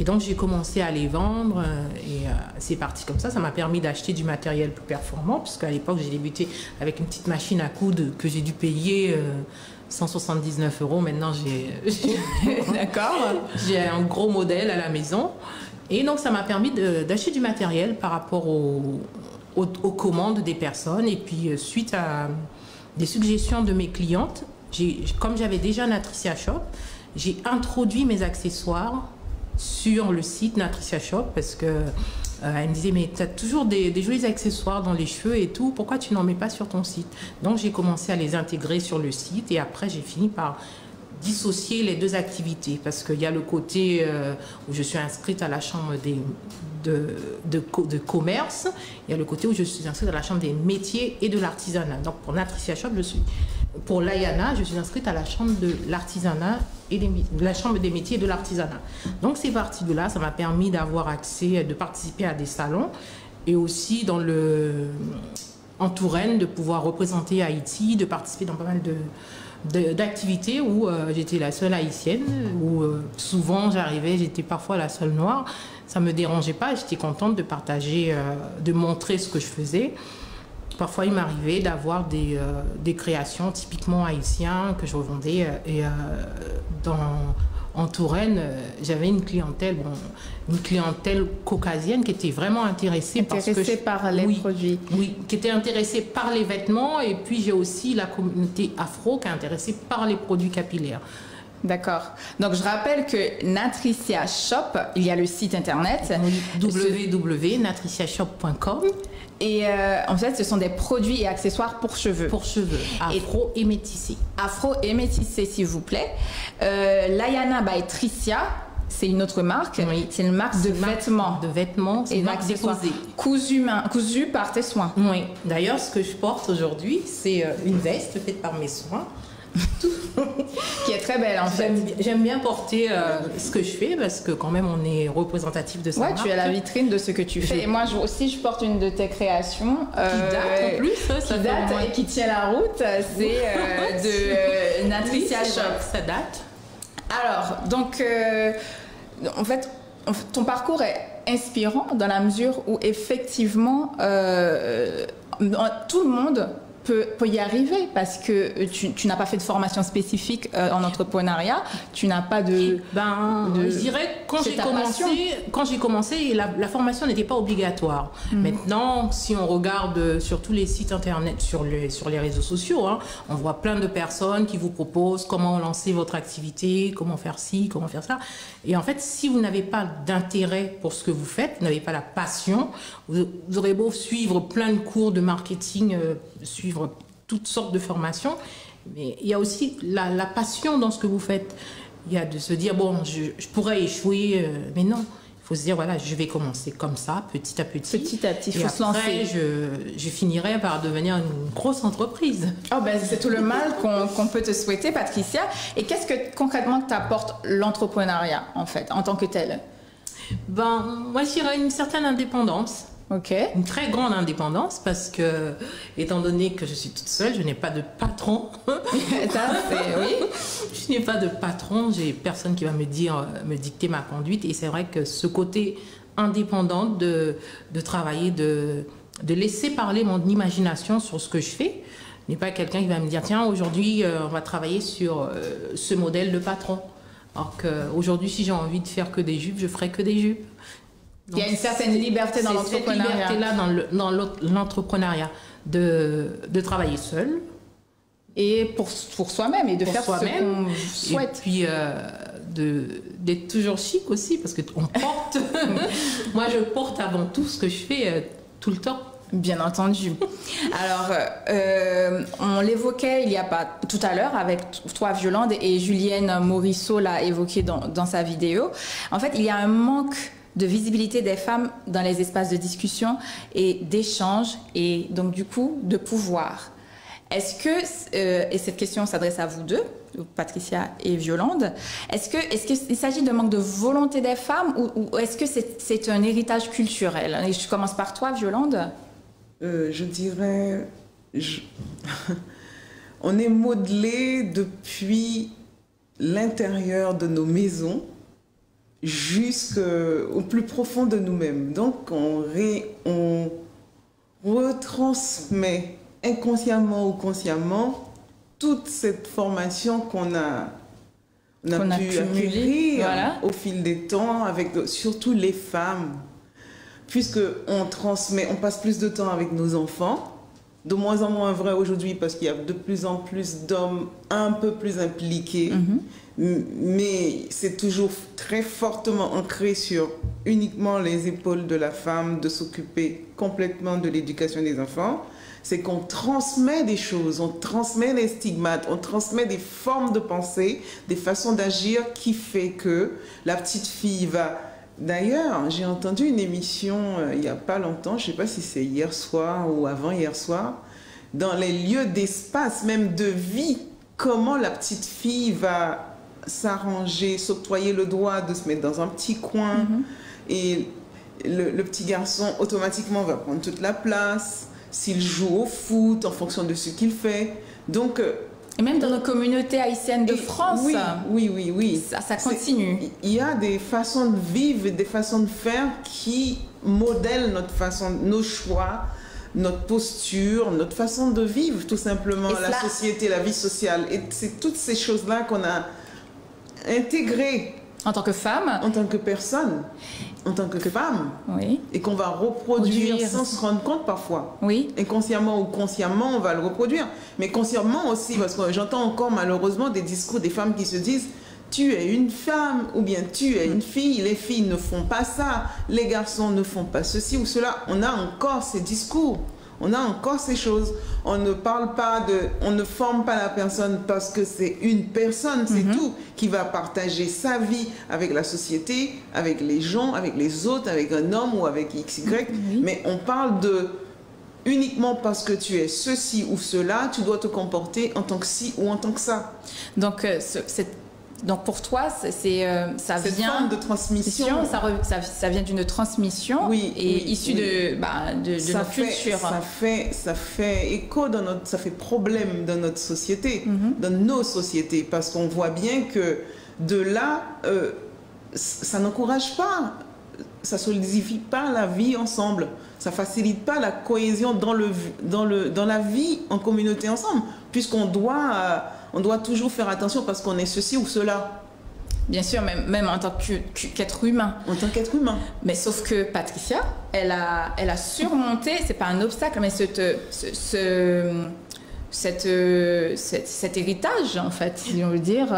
Speaker 3: Et donc, j'ai commencé à les vendre et c'est parti comme ça. Ça m'a permis d'acheter du matériel plus performant puisqu'à l'époque, j'ai débuté avec une petite machine à coudre que j'ai dû payer 179 €. Maintenant, j'ai un gros modèle à la maison. Et donc, ça m'a permis d'acheter du matériel par rapport aux commandes des personnes. Et puis, suite à des suggestions de mes clientes, comme j'avais déjà Natricia Shop, j'ai introduit mes accessoires sur le site Natricia Shop parce que elle me disait, mais tu as toujours des jolis accessoires dans les cheveux et tout, pourquoi tu n'en mets pas sur ton site? Donc, j'ai commencé à les intégrer sur le site et après, j'ai fini par dissocier les deux activités parce qu'il y a le côté où je suis inscrite à la chambre de commerce, il y a le côté où je suis inscrite à la chambre des métiers et de l'artisanat. Donc pour Natricia Shop, pour l'Ayana, je suis inscrite à la chambre de l'artisanat et la chambre des métiers et de l'artisanat. Donc c'est parti de là, ça m'a permis d'avoir accès, de participer à des salons et aussi en Touraine, de pouvoir représenter Haïti, de participer dans pas mal d'activités où j'étais la seule haïtienne, où souvent j'arrivais, j'étais parfois la seule noire. Ça ne me dérangeait pas, j'étais contente de partager, de montrer ce que je faisais. Parfois, il m'arrivait d'avoir des créations typiquement haïtiennes que je revendais. En Touraine, j'avais une clientèle caucasienne qui était vraiment intéressée
Speaker 1: par les produits.
Speaker 3: Oui, qui était intéressée par les vêtements. Et puis, j'ai aussi la communauté afro qui est intéressée par les produits capillaires.
Speaker 1: D'accord. Donc, je rappelle que Natricia Shop, il y a le site internet.
Speaker 3: www.natriciashop.com.
Speaker 1: Et en fait, ce sont des produits et accessoires pour cheveux.
Speaker 3: Pour cheveux, afro et métissés.
Speaker 1: Afro et métissés, s'il vous plaît. L'Ayana by Tricia, c'est une autre marque.
Speaker 3: Oui.
Speaker 1: C'est une marque de vêtements.
Speaker 3: De vêtements, c'est une marque déposée.
Speaker 1: Cousu par tes soins.
Speaker 3: Oui. D'ailleurs, ce que je porte aujourd'hui, c'est une veste faite par mes soins.
Speaker 1: Qui est très belle en fait.
Speaker 3: J'aime bien porter ce que je fais parce que quand même on est représentatif de ça.
Speaker 1: Ouais, tu es la vitrine de ce que tu fais. Et moi aussi je porte une de tes créations
Speaker 3: qui date en plus,
Speaker 1: qui date et qui tient la route. C'est de Natricia Shop.
Speaker 3: Ça date.
Speaker 1: Alors donc en fait ton parcours est inspirant dans la mesure où effectivement tout le monde peut y arriver parce que tu n'as pas fait de formation spécifique en entrepreneuriat, tu n'as pas de...
Speaker 3: je dirais quand j'ai commencé, la formation n'était pas obligatoire. Maintenant, si on regarde sur tous les sites internet, sur les réseaux sociaux, hein, on voit plein de personnes qui vous proposent comment lancer votre activité, comment faire ci, comment faire ça. Et en fait, si vous n'avez pas d'intérêt pour ce que vous faites, vous n'avez pas la passion, vous aurez beau suivre plein de cours de marketing, suivre toutes sortes de formations, mais il y a aussi la passion dans ce que vous faites. Il y a de se dire, bon, je pourrais échouer, mais non. Il faut se dire, voilà, je vais commencer comme ça, petit à petit.
Speaker 1: Petit à petit, il
Speaker 3: faut
Speaker 1: se lancer.
Speaker 3: Je finirai par devenir une grosse entreprise.
Speaker 1: Oh ben, c'est tout le mal qu'on peut te souhaiter, Patricia. Et qu'est-ce que concrètement t'apporte l'entrepreneuriat, en fait, en tant que tel?
Speaker 3: Moi, je dirais une certaine indépendance.
Speaker 1: Okay.
Speaker 3: Une très grande indépendance parce que, étant donné que je suis toute seule, je n'ai pas de patron.
Speaker 1: Oui.
Speaker 3: Je n'ai pas de patron, j'ai personne qui va me dicter ma conduite. Et c'est vrai que ce côté indépendant de travailler, de laisser parler mon imagination sur ce que je fais, n'est pas quelqu'un qui va me dire tiens, aujourd'hui, on va travailler sur ce modèle de patron. Alors qu'aujourd'hui, si j'ai envie de faire que des jupes, je ferai que des jupes. Donc,
Speaker 1: il y a une certaine liberté dans l'entrepreneuriat.
Speaker 3: Cette liberté-là dans l'entrepreneuriat, de travailler seul.
Speaker 1: Et pour soi-même, et de faire ce qu'on souhaite.
Speaker 3: Et puis d'être toujours chic aussi, parce qu'on porte. Moi, je porte avant tout ce que je fais tout le temps.
Speaker 1: Bien entendu. Alors, on l'évoquait il y a pas tout à l'heure avec toi, Violande, et Julienne Morisseau l'a évoqué dans sa vidéo. En fait, il y a un manque de visibilité des femmes dans les espaces de discussion et d'échange, et donc du coup de pouvoir. Est-ce que, et cette question s'adresse à vous deux, Patricia et Violande, est-ce qu'il s'agit d'un manque de volonté des femmes ou est-ce que c'est un héritage culturel? Et je commence par toi, Violande.
Speaker 2: Je dirais, on est modelé depuis l'intérieur de nos maisons jusqu'au plus profond de nous-mêmes. Donc, on retransmet inconsciemment ou consciemment toute cette formation qu'on a pu acquérir au fil des temps, avec surtout les femmes, puisqu'on transmet, on passe plus de temps avec nos enfants, de moins en moins vrai aujourd'hui parce qu'il y a de plus en plus d'hommes un peu plus impliqués, mais c'est toujours très fortement ancré sur uniquement les épaules de la femme de s'occuper complètement de l'éducation des enfants. C'est qu'on transmet des choses, on transmet des stigmates, on transmet des formes de pensée, des façons d'agir qui fait que la petite fille va... D'ailleurs, j'ai entendu une émission il n'y a pas longtemps, je ne sais pas si c'est hier soir ou avant-hier soir, dans les lieux d'espace, même de vie, comment la petite fille va s'arranger, s'octroyer le droit de se mettre dans un petit coin, et le petit garçon automatiquement va prendre toute la place, s'il joue au foot en fonction de ce qu'il fait. Donc,
Speaker 1: et même dans nos communautés haïtiennes de France,
Speaker 2: oui.
Speaker 1: Ça continue.
Speaker 2: Il y a des façons de vivre, des façons de faire qui modèlent notre façon, nos choix, notre posture, notre façon de vivre, tout simplement, la société, la vie sociale. Et c'est toutes ces choses-là qu'on a intégrées.
Speaker 1: En tant que femme.
Speaker 2: En tant que personne. En tant que femme.
Speaker 1: Oui.
Speaker 2: Et qu'on va reproduire sans se rendre compte parfois.
Speaker 1: Oui.
Speaker 2: Inconsciemment ou consciemment, on va le reproduire. Mais consciemment aussi, parce que j'entends encore malheureusement des discours des femmes qui se disent « tu es une femme » ou bien « tu es une fille, les filles ne font pas ça, les garçons ne font pas ceci ou cela ». On a encore ces discours. On a encore ces choses. On ne parle pas de... On ne forme pas la personne parce que c'est une personne, c'est tout, qui va partager sa vie avec la société, avec les gens, avec les autres, avec un homme ou avec XY. Mais on parle de... Uniquement parce que tu es ceci ou cela, tu dois te comporter en tant que ci ou en tant que ça.
Speaker 1: Donc, donc pour toi, ça vient...
Speaker 2: Cette forme de transmission.
Speaker 1: Ça vient d'une transmission issue de notre culture.
Speaker 2: Ça fait écho, ça fait problème dans notre société, dans nos sociétés, parce qu'on voit bien que de là, ça n'encourage pas, ça solidifie pas la vie ensemble, ça facilite pas la cohésion dans la vie en communauté ensemble, puisqu'on doit... On doit toujours faire attention parce qu'on est ceci ou cela.
Speaker 1: Bien sûr, même en tant qu'être humain.
Speaker 2: En tant qu'être humain.
Speaker 1: Mais sauf que Patricia, elle a surmonté, c'est pas un obstacle, mais cet héritage, en fait, si on veut dire,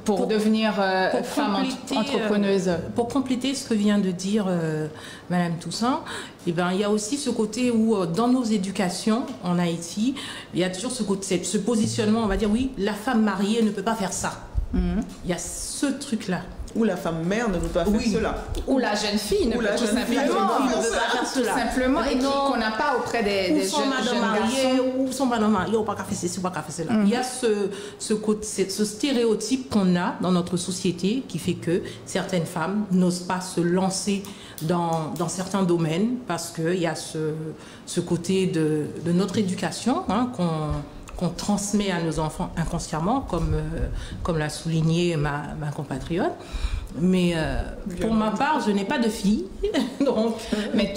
Speaker 1: pour devenir femme entrepreneuse.
Speaker 3: Pour compléter ce que vient de dire Madame Toussaint, eh ben, il y a aussi ce côté où, dans nos éducations en Haïti, il y a toujours ce positionnement, on va dire, oui, la femme mariée ne peut pas faire ça. Il y a ce truc-là.
Speaker 2: Ou la femme mère ne peut pas faire cela.
Speaker 1: Ou la jeune fille ne peut tout simplement
Speaker 3: faire cela.
Speaker 1: Simplement, et qu'on n'a pas auprès des jeunes garçons.
Speaker 3: Ou son madame mariée, ou pas qu'à faire ceci, ou pas qu'à faire cela. Il y a ce stéréotype qu'on a dans notre société qui fait que certaines femmes n'osent pas se lancer dans certains domaines parce qu'il y a ce côté de notre éducation qu'on transmet à nos enfants inconsciemment, comme l'a souligné ma compatriote. Mais pour ma part, je n'ai pas de fille. Donc,
Speaker 1: mais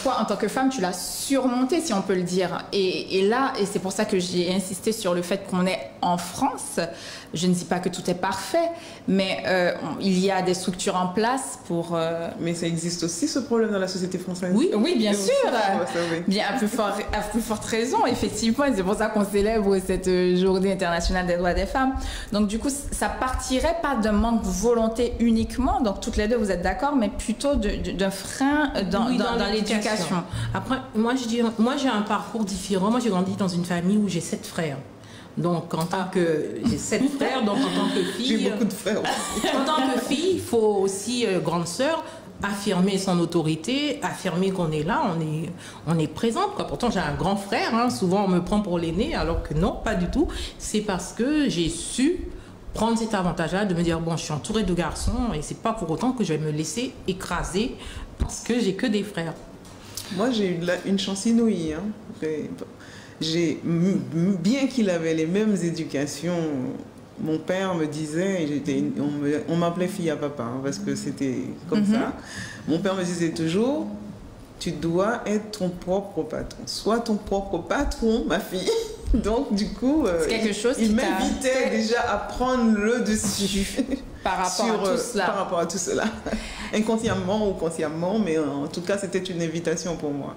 Speaker 1: toi, en tant que femme, tu l'as surmonté, si on peut le dire. Et là, et c'est pour ça que j'ai insisté sur le fait qu'on est en France. Je ne dis pas que tout est parfait, mais il y a des structures en place pour...
Speaker 2: Mais ça existe aussi, ce problème, dans la société française.
Speaker 1: Oui, bien sûr. Bien, à plus forte raison, effectivement. Et c'est pour ça qu'on célèbre cette Journée internationale des droits des femmes. Donc, du coup, ça partirait pas d'un manque de volonté uniquement, donc toutes les deux, vous êtes d'accord, mais plutôt d'un frein dans l'éducation.
Speaker 3: Après, moi, j'ai un parcours différent. Moi, j'ai grandi dans une famille où j'ai 7 frères. Donc, en tant que... J'ai 7 frères, donc en tant que fille...
Speaker 2: J'ai beaucoup de frères aussi.
Speaker 3: En tant que fille, il faut aussi, grande sœur, affirmer son autorité, affirmer qu'on est là, on est présente, quoi. Pourtant, j'ai un grand frère, hein, souvent on me prend pour l'aîné, alors que non, pas du tout. C'est parce que j'ai su prendre cet avantage-là de me dire, bon, je suis entourée de garçons et c'est pas pour autant que je vais me laisser écraser parce que j'ai que des frères. Moi,
Speaker 2: j'ai eu une chance inouïe, hein. Bien qu'il avait les mêmes éducations, mon père me disait, on m'appelait fille à papa, hein, parce que c'était comme ça. Mon père me disait toujours, tu dois être ton propre patron. Sois ton propre patron, ma fille. Donc, du coup, il m'invitait déjà à prendre le dessus
Speaker 1: par rapport à tout cela.
Speaker 2: Inconsciemment ou consciemment, mais en tout cas, c'était une invitation pour moi.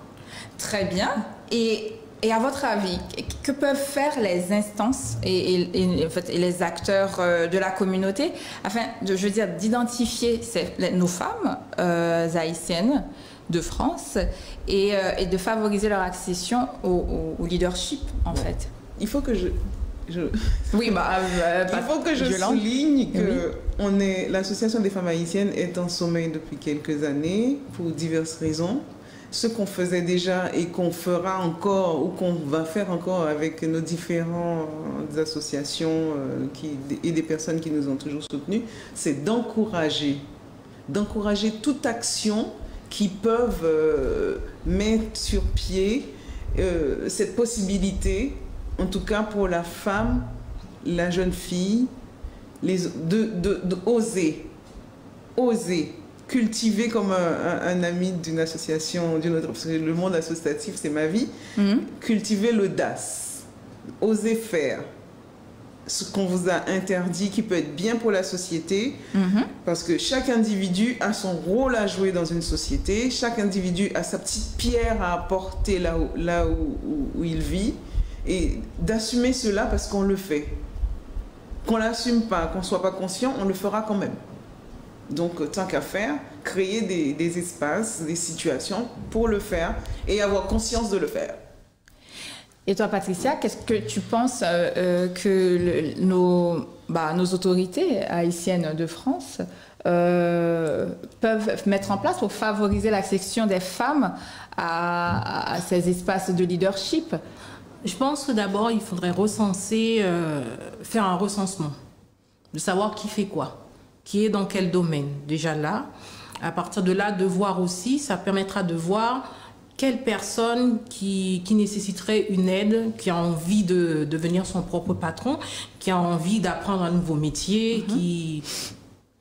Speaker 1: Très bien. Et Et à votre avis, que peuvent faire les instances et en fait, les acteurs de la communauté afin, d'identifier nos femmes haïtiennes de France et de favoriser leur accession au leadership, en fait?
Speaker 2: Il faut que
Speaker 1: oui,
Speaker 2: il faut que je souligne que l'association des femmes haïtiennes est en sommeil depuis quelques années pour diverses raisons. Ce qu'on faisait déjà et qu'on fera encore ou qu'on va faire encore avec nos différentes associations et des personnes qui nous ont toujours soutenus, c'est d'encourager toute action qui peuvent mettre sur pied cette possibilité, en tout cas pour la femme, la jeune fille, d'oser cultiver comme un ami d'une association, d'une autre, parce que le monde associatif, c'est ma vie, cultiver l'audace, oser faire ce qu'on vous a interdit, qui peut être bien pour la société, parce que chaque individu a son rôle à jouer dans une société, chaque individu a sa petite pierre à apporter là où il vit, et d'assumer cela parce qu'on le fait. Qu'on ne l'assume pas, qu'on ne soit pas conscient, on le fera quand même. Donc, tant qu'à faire, créer des espaces, des situations pour le faire et avoir conscience de le faire.
Speaker 1: Et toi, Patricia, qu'est-ce que tu penses que nos autorités haïtiennes de France peuvent mettre en place pour favoriser l'accession des femmes à ces espaces de leadership?
Speaker 3: Je pense que d'abord, il faudrait faire un recensement, de savoir qui fait quoi, qui est dans quel domaine. Déjà là, à partir de là, de voir aussi, ça permettra de voir quelle personne qui nécessiterait une aide, qui a envie de devenir son propre patron, qui a envie d'apprendre un nouveau métier, qui...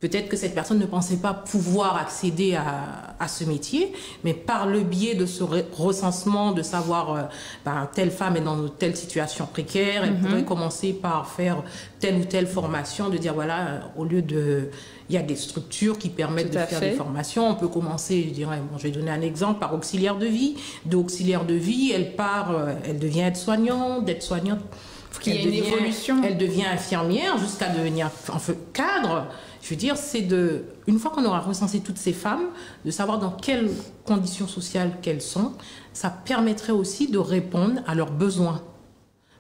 Speaker 3: Peut-être que cette personne ne pensait pas pouvoir accéder à ce métier, mais par le biais de ce recensement, de savoir telle femme est dans telle situation précaire, elle pourrait commencer par faire telle ou telle formation, de dire voilà, au lieu de... Il y a des structures qui permettent de faire des formations. On peut commencer, je vais donner un exemple, par auxiliaire de vie. D'auxiliaire de vie, elle devient aide-soignante, d'aide-soignante.
Speaker 1: Il y a une évolution.
Speaker 3: Elle devient infirmière jusqu'à devenir cadre. Je veux dire, une fois qu'on aura recensé toutes ces femmes, de savoir dans quelles conditions sociales qu'elles sont, ça permettrait aussi de répondre à leurs besoins.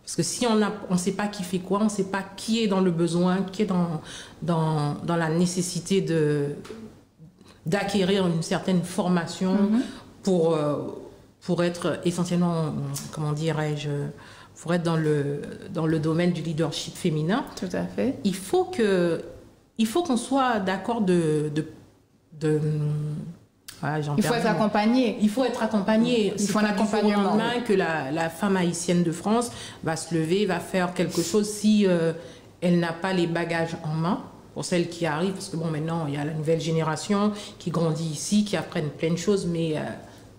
Speaker 3: Parce que si on ne sait pas qui fait quoi, on ne sait pas qui est dans le besoin, qui est dans la nécessité d'acquérir une certaine formation pour être essentiellement, comment dirais-je, pour être dans le domaine du leadership féminin.
Speaker 1: Tout à fait.
Speaker 3: Il faut qu'on soit d'accord
Speaker 1: il faut être accompagné.
Speaker 3: Il faut être accompagné.
Speaker 1: Il faut un accompagnement.
Speaker 3: Demain que la femme haïtienne de France va se lever, va faire quelque chose si elle n'a pas les bagages en main. Pour celles qui arrivent, parce que maintenant, il y a la nouvelle génération qui grandit ici, qui apprennent plein de choses, mais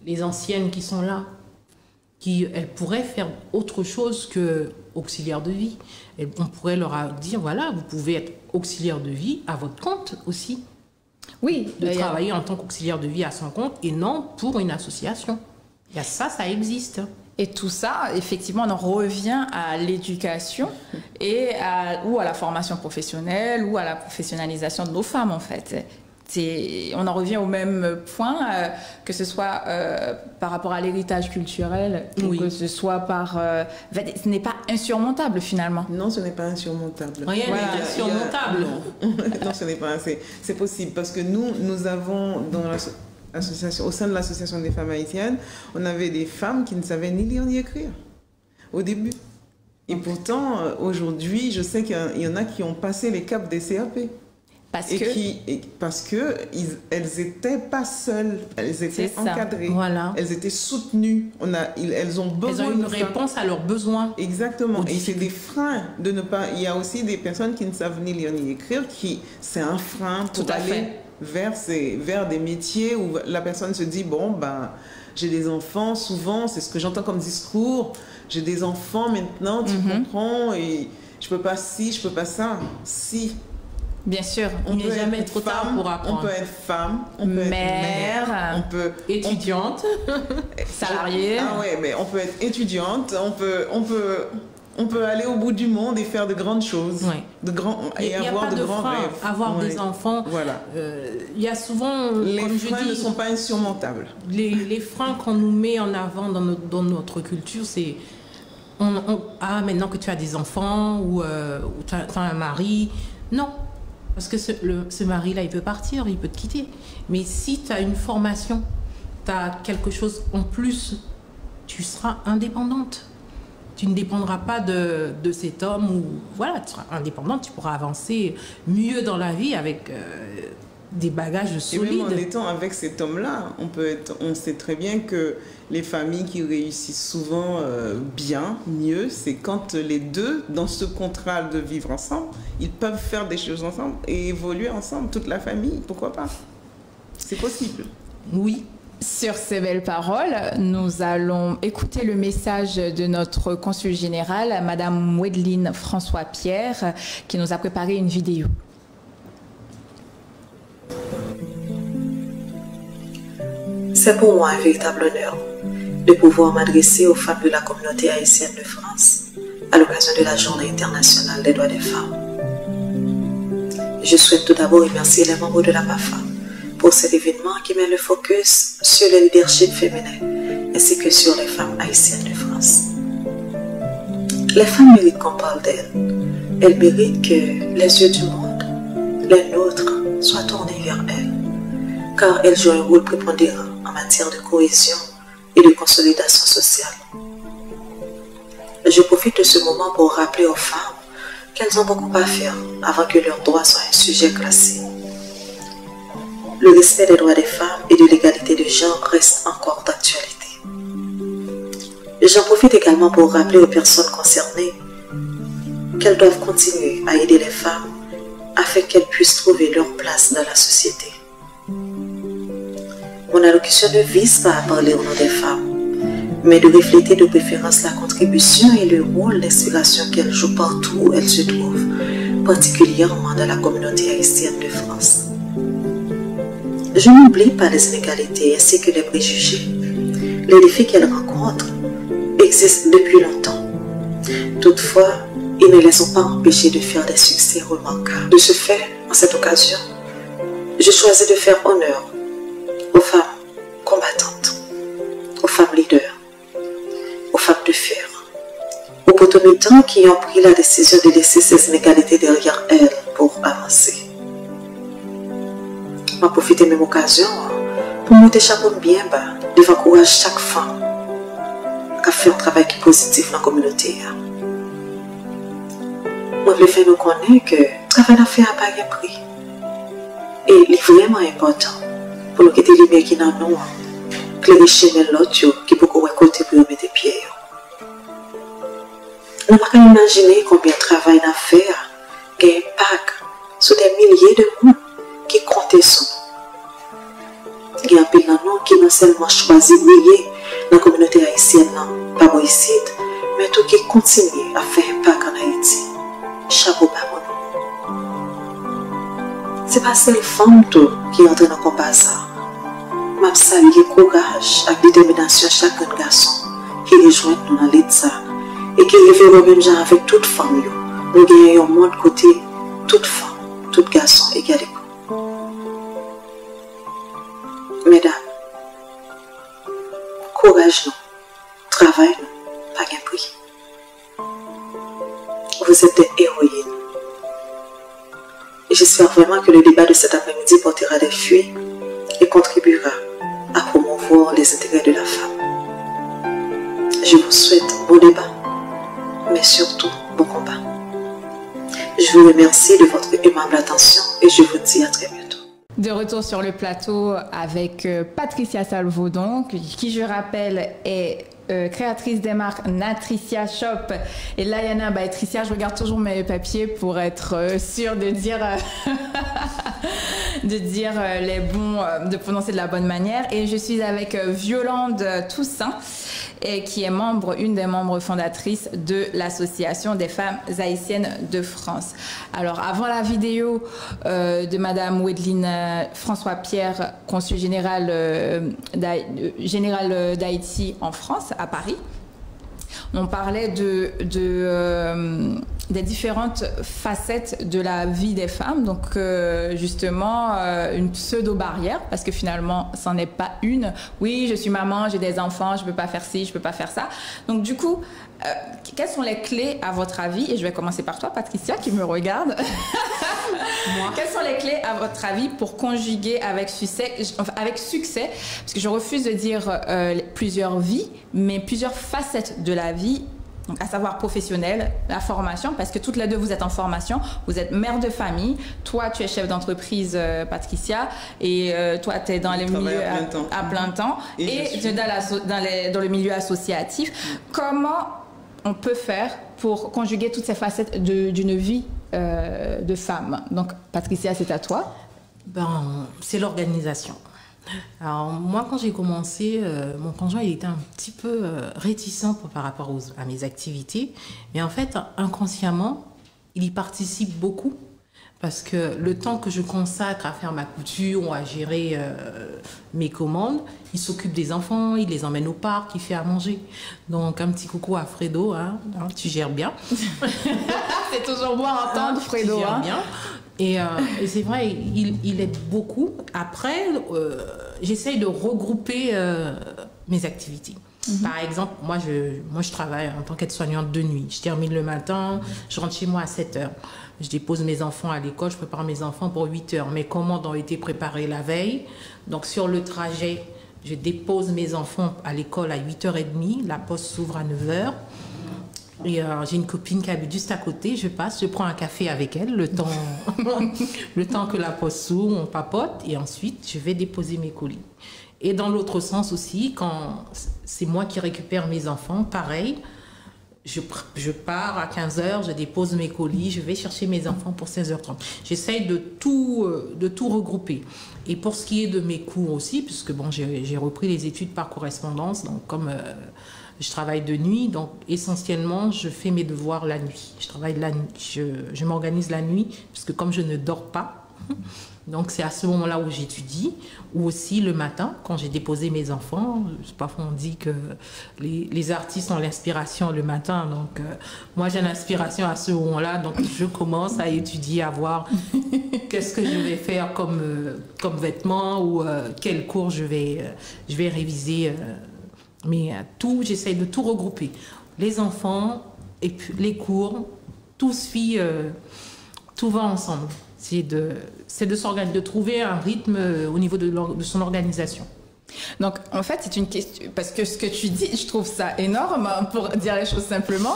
Speaker 3: les anciennes qui sont là, elles pourraient faire autre chose que auxiliaire de vie. Et on pourrait leur dire, voilà, vous pouvez être auxiliaire de vie à votre compte aussi.
Speaker 1: Oui.
Speaker 3: De travailler en tant qu'auxiliaire de vie à son compte et non pour une association. Il y a ça existe.
Speaker 1: Et tout ça, effectivement, on en revient à l'éducation ou à la formation professionnelle ou à la professionnalisation de nos femmes, en fait. On en revient au même point, que ce soit par rapport à l'héritage culturel, ou que ce soit ce n'est pas insurmontable, finalement.
Speaker 2: Non, ce n'est pas insurmontable.
Speaker 3: Rien n'est insurmontable.
Speaker 2: Non, ce n'est pas assez. C'est possible, parce que nous avons, au sein de l'association des femmes haïtiennes, on avait des femmes qui ne savaient ni lire ni écrire, au début. Et pourtant, aujourd'hui, je sais qu'il y en a qui ont passé les caps des CAP. Parce que elles n'étaient pas seules, elles étaient encadrées, elles étaient soutenues. Elles ont besoin
Speaker 3: une réponse à leurs besoins.
Speaker 2: Exactement. Et c'est des freins de ne pas. Il y a aussi des personnes qui ne savent ni lire ni écrire, c'est un frein pour aller vers des métiers où la personne se dit j'ai des enfants. Souvent, c'est ce que j'entends comme discours. J'ai des enfants maintenant, tu comprends, et je peux pas ci, je peux pas ça. Si.
Speaker 1: Bien sûr.
Speaker 3: Il n'est jamais trop tard pour apprendre.
Speaker 2: On peut être femme, on peut être mère, on peut...
Speaker 3: Étudiante,
Speaker 1: salariée.
Speaker 2: Ah ouais, mais on peut être étudiante, on peut aller au bout du monde et faire de grandes choses.
Speaker 3: Oui.
Speaker 2: Et avoir de grands rêves.
Speaker 3: Avoir des enfants.
Speaker 2: Voilà.
Speaker 3: Il y a souvent...
Speaker 2: Les freins ne sont pas insurmontables.
Speaker 3: Les freins qu'on nous met en avant dans notre culture, c'est... maintenant que tu as des enfants ou tu as un mari. Non. Parce que ce mari-là, il peut partir, il peut te quitter. Mais si tu as une formation, tu as quelque chose en plus, tu seras indépendante. Tu ne dépendras pas de cet homme. Ou voilà, tu seras indépendante, tu pourras avancer mieux dans la vie avec des bagages solides.
Speaker 2: Et même en étant avec cet homme-là, on sait très bien que les familles qui réussissent souvent bien, mieux, c'est quand les deux, dans ce contrat de vivre ensemble, ils peuvent faire des choses ensemble et évoluer ensemble, toute la famille, pourquoi pas? C'est possible.
Speaker 3: Oui.
Speaker 1: Sur ces belles paroles, nous allons écouter le message de notre consul général, Madame Wedeline François-Pierre, qui nous a préparé une vidéo.
Speaker 5: C'est pour moi un véritable honneur de pouvoir m'adresser aux femmes de la communauté haïtienne de France à l'occasion de la Journée internationale des droits des femmes. Je souhaite tout d'abord remercier les membres de la PAFA pour cet événement qui met le focus sur le leadership féminin ainsi que sur les femmes haïtiennes de France. Les femmes méritent qu'on parle d'elles. Elles méritent que les yeux du monde, les nôtres, soient tournés vers elles, car elles jouent un rôle prépondérant en matière de cohésion et de consolidation sociale. Je profite de ce moment pour rappeler aux femmes qu'elles ont beaucoup à faire avant que leurs droits soient un sujet classé. Le respect des droits des femmes et de l'égalité de genre reste encore d'actualité. J'en profite également pour rappeler aux personnes concernées qu'elles doivent continuer à aider les femmes afin qu'elles puissent trouver leur place dans la société. Mon allocution ne vise pas à parler au nom des femmes, mais de refléter de préférence la contribution et le rôle d'inspiration qu'elles jouent partout où elles se trouvent, particulièrement dans la communauté haïtienne de France. Je n'oublie pas les inégalités ainsi que les préjugés. Les défis qu'elles rencontrent existent depuis longtemps. Toutefois, ils ne les ont pas empêchés de faire des succès remarquables. De ce fait, en cette occasion, je choisis de faire honneur aux femmes combattantes, aux femmes leaders, aux femmes de fer, aux potomilitants qui ont pris la décision de laisser ces inégalités derrière elles pour avancer. Je vais profiter de même occasion pour monter chapeau bien bas devant encourager chaque femme qui a fait un travail qui est positif dans la communauté. Moi, je fais nous connaître que le travail n'a fait à pas de prix. Et il est vraiment important pour nous quitter les lumières qui n'en ont, éclairer chemin l'autre qui peut côté pour mettre des pieds. Nous ne pouvons pas imaginer combien de travail n'a fait, quel impact sur des milliers de monde qui comptent sur nous. Il y a un peu de nous qui non seulement choisi de briller dans la communauté haïtienne, pas moi ici, mais tout qui continue à faire impact en Haïti. Chapeau bas mon nom. C'est pas seule femme qui entre dans le combat ça. Je salue le courage et la détermination de chaque garçon qui rejoint nous dans l'aide ça et qui révèle le même genre avec toute femme. Nous gagnons un monde côté toute femme, tout garçon égal. Mesdames, courage nous, travail nous, pas de prix. Vous êtes des héroïnes. Et j'espère vraiment que le débat de cet après-midi portera des fruits et contribuera à promouvoir les intérêts de la femme. Je vous souhaite bon débat, mais surtout bon combat. Je vous remercie de votre aimable attention et je vous dis à très bientôt.
Speaker 1: De retour sur le plateau avec Patricia Salvaudon, qui je rappelle est créatrice des marques Natricia Shop et Layana by Tricia. Je regarde toujours mes papiers pour être sûre de dire, les bons, de prononcer de la bonne manière. Et je suis avec Violande Toussaint et qui est une des membres fondatrices de l'Association des femmes haïtiennes de France. Alors, avant la vidéo de Madame Wedline François-Pierre, consul général d'Haïti en France, à Paris, on parlait des différentes facettes de la vie des femmes. Donc, justement, une pseudo-barrière, parce que finalement, c'en est pas une. Oui, je suis maman, j'ai des enfants, je peux pas faire ci, je peux pas faire ça. Donc, du coup, quelles sont les clés, à votre avis? Et je vais commencer par toi, Patricia, qui me regarde. Moi. Quelles sont les clés, à votre avis, pour conjuguer avec succès, parce que je refuse de dire plusieurs vies, mais plusieurs facettes de la vie, donc à savoir professionnelle, la formation, parce que toutes les deux, vous êtes en formation, vous êtes mère de famille, toi, tu es chef d'entreprise, Patricia, et toi, tu es dans les milieux à plein temps, et dans le milieu associatif. Comment on peut faire pour conjuguer toutes ces facettes d'une vie de femme? Donc, Patricia, c'est à toi.
Speaker 3: C'est l'organisation. Alors, moi, quand j'ai commencé, mon conjoint, il était un petit peu réticent par rapport à mes activités. Mais en fait, inconsciemment, il y participe beaucoup. Parce que le temps que je consacre à faire ma couture ou à gérer mes commandes, il s'occupe des enfants, il les emmène au parc, il fait à manger. Donc, un petit coucou à Fredo, hein, tu gères bien.
Speaker 1: C'est toujours bon à entendre, Fredo.
Speaker 3: Tu gères bien. Et c'est vrai, il aide beaucoup. Après, j'essaye de regrouper mes activités. Par exemple, moi, je travaille en tant qu'aide-soignante de nuit. Je termine le matin, je rentre chez moi à 7h. Je dépose mes enfants à l'école, je prépare mes enfants pour 8h. Mes commandes ont été préparées la veille. Donc, sur le trajet, je dépose mes enfants à l'école à 8h30. La poste s'ouvre à 9h. Et j'ai une copine qui habite juste à côté. Je passe, je prends un café avec elle, le temps que la poste s'ouvre, on papote. Et ensuite, je vais déposer mes colis. Et dans l'autre sens aussi, quand c'est moi qui récupère mes enfants, pareil. Je pars à 15h, je dépose mes colis, je vais chercher mes enfants pour 16h30. J'essaye de tout regrouper. Et pour ce qui est de mes cours aussi, puisque bon, j'ai repris les études par correspondance, donc comme je travaille de nuit, donc essentiellement, je fais mes devoirs la nuit. Je travaille la nuit, je m'organise la nuit, puisque comme je ne dors pas, donc c'est à ce moment-là où j'étudie, ou aussi le matin, quand j'ai déposé mes enfants. Parfois on dit que les artistes ont l'inspiration le matin, donc moi j'ai l'inspiration à ce moment-là, donc je commence à étudier, à voir qu'est-ce que je vais faire comme vêtements, ou quel cours je vais réviser. Mais j'essaye de tout regrouper. Les enfants, et puis les cours, tout suit, tout va ensemble. C'est de s'organiser, de trouver un rythme au niveau de son organisation.
Speaker 1: Donc, en fait, c'est une question, parce que ce que tu dis, je trouve ça énorme, pour dire les choses simplement.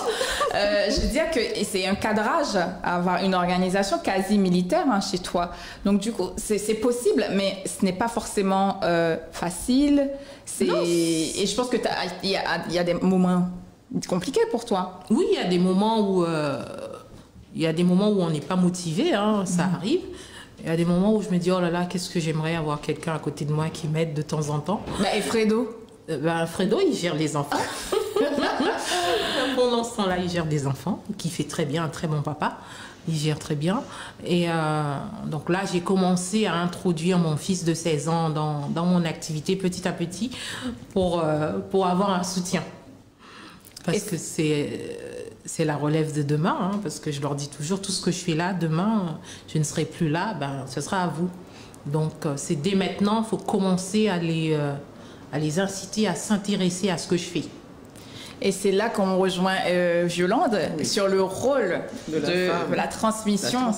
Speaker 1: Je veux dire que c'est un cadrage, avoir une organisation quasi militaire chez toi. Donc, du coup, c'est possible, mais ce n'est pas forcément facile. Et je pense que il y a des moments compliqués pour toi.
Speaker 3: Oui, il y a des moments où on n'est pas motivé, hein, ça arrive. Il y a des moments où je me dis, oh là là, qu'est-ce que j'aimerais avoir quelqu'un à côté de moi qui m'aide de temps en temps.
Speaker 1: Et Fredo
Speaker 3: Fredo, il gère les enfants. Pendant ce temps-là, il gère des enfants, qui fait très bien, un très bon papa. Il gère très bien. Et donc là, j'ai commencé à introduire mon fils de 16 ans dans mon activité petit à petit pour avoir un soutien. Parce que c'est la relève de demain, hein, parce que je leur dis toujours, tout ce que je fais là, demain, je ne serai plus là, ce sera à vous. Donc, c'est dès maintenant, il faut commencer à les inciter à s'intéresser à ce que je fais.
Speaker 1: Et c'est là qu'on rejoint Violande, sur le rôle de la transmission.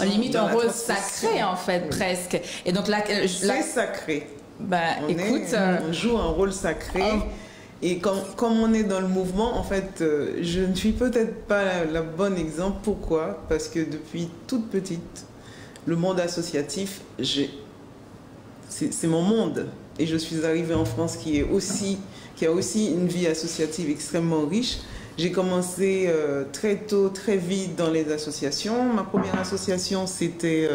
Speaker 1: On limite un rôle sacré, en fait, presque. Et donc là,
Speaker 2: c'est sacré.
Speaker 1: On
Speaker 2: joue un rôle sacré. Et comme on est dans le mouvement, en fait, je ne suis peut-être pas la bonne exemple. Pourquoi? Parce que depuis toute petite, le monde associatif, c'est mon monde. Et je suis arrivée en France qui a aussi une vie associative extrêmement riche. J'ai commencé très tôt, très vite dans les associations. Ma première association, c'était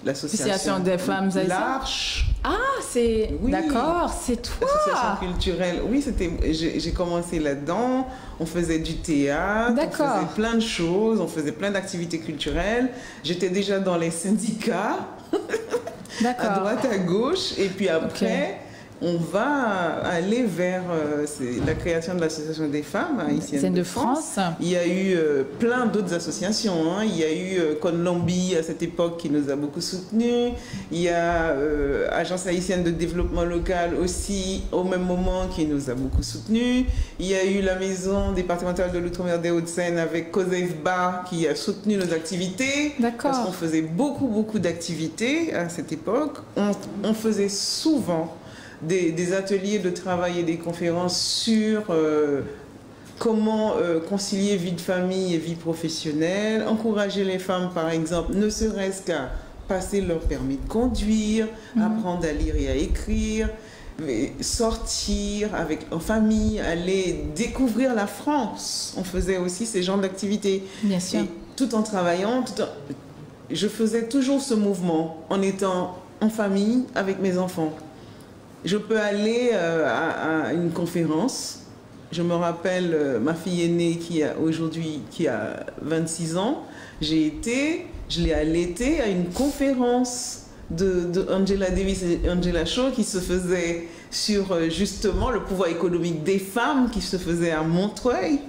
Speaker 2: l'association
Speaker 1: des femmes haïtiennes.
Speaker 2: L'Arche.
Speaker 1: Ah, c'est...
Speaker 2: Oui.
Speaker 1: D'accord, c'est toi.
Speaker 2: Association culturelle. Oui, j'ai commencé là-dedans. On faisait du théâtre,
Speaker 1: D'accord.
Speaker 2: on faisait plein de choses, on faisait plein d'activités culturelles. J'étais déjà dans les syndicats, à droite, à gauche. Et puis après, on va aller vers la création de l'Association des femmes haïtiennes de France. Il y a eu plein d'autres associations. Hein. Il y a eu Conlambi à cette époque qui nous a beaucoup soutenus. Il y a Agence haïtienne de développement local aussi au même moment qui nous a beaucoup soutenus. Il y a eu la Maison départementale de l'Outre-mer des Hauts-de-Seine avec Cosefba qui a soutenu nos activités. Parce qu'on faisait beaucoup d'activités à cette époque. On faisait souvent des ateliers de travail et des conférences sur comment concilier vie de famille et vie professionnelle, encourager les femmes par exemple, ne serait-ce qu'à passer leur permis de conduire, apprendre à lire et à écrire, sortir en famille, aller découvrir la France. On faisait aussi ces genres d'activités.
Speaker 1: Bien sûr.
Speaker 2: Et tout en travaillant, je faisais toujours ce mouvement en étant en famille avec mes enfants. Je peux aller à une conférence. Je me rappelle ma fille aînée qui a 26 ans. Je l'ai allaitée à une conférence de Angela Davis et Angela Shaw qui se faisait sur justement le pouvoir économique des femmes qui se faisait à Montreuil.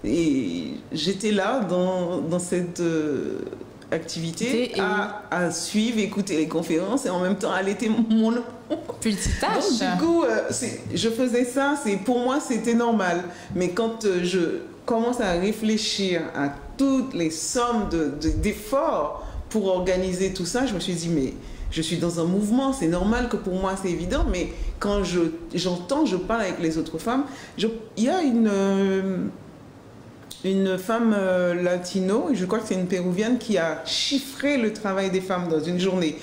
Speaker 2: Et j'étais là dans cette activité à suivre, écouter les conférences et en même temps allaiter mon
Speaker 1: petite tâche.
Speaker 2: Donc du coup, je faisais ça, pour moi c'était normal. Mais quand je commence à réfléchir à toutes les sommes d'efforts pour organiser tout ça, je me suis dit mais je suis dans un mouvement, c'est normal que pour moi c'est évident, mais quand j'entends, je parle avec les autres femmes, il y a une femme latino, je crois que c'est une péruvienne, qui a chiffré le travail des femmes dans une journée.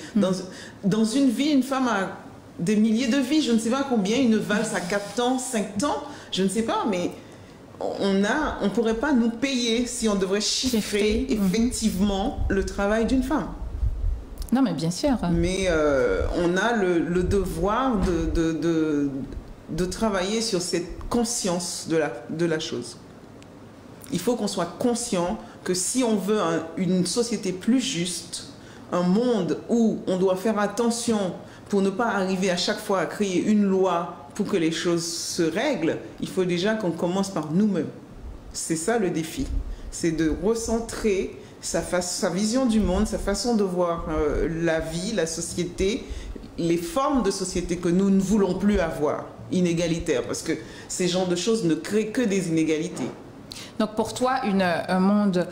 Speaker 2: Dans une vie, une femme a des milliers de vies, je ne sais pas combien, une valse à 4 ans, 5 ans, je ne sais pas, mais on ne pourrait pas nous payer si on devrait chiffrer effectivement le travail d'une femme.
Speaker 1: Non, mais bien sûr.
Speaker 2: Mais on a le devoir de travailler sur cette conscience de la chose. Il faut qu'on soit conscient que si on veut une société plus juste, un monde où on doit faire attention pour ne pas arriver à chaque fois à créer une loi pour que les choses se règlent, il faut déjà qu'on commence par nous-mêmes. C'est ça le défi. C'est de recentrer sa vision du monde, sa façon de voir la vie, la société, les formes de société que nous ne voulons plus avoir, inégalitaires, parce que ces genres de choses ne créent que des inégalités.
Speaker 1: Donc pour toi, un monde,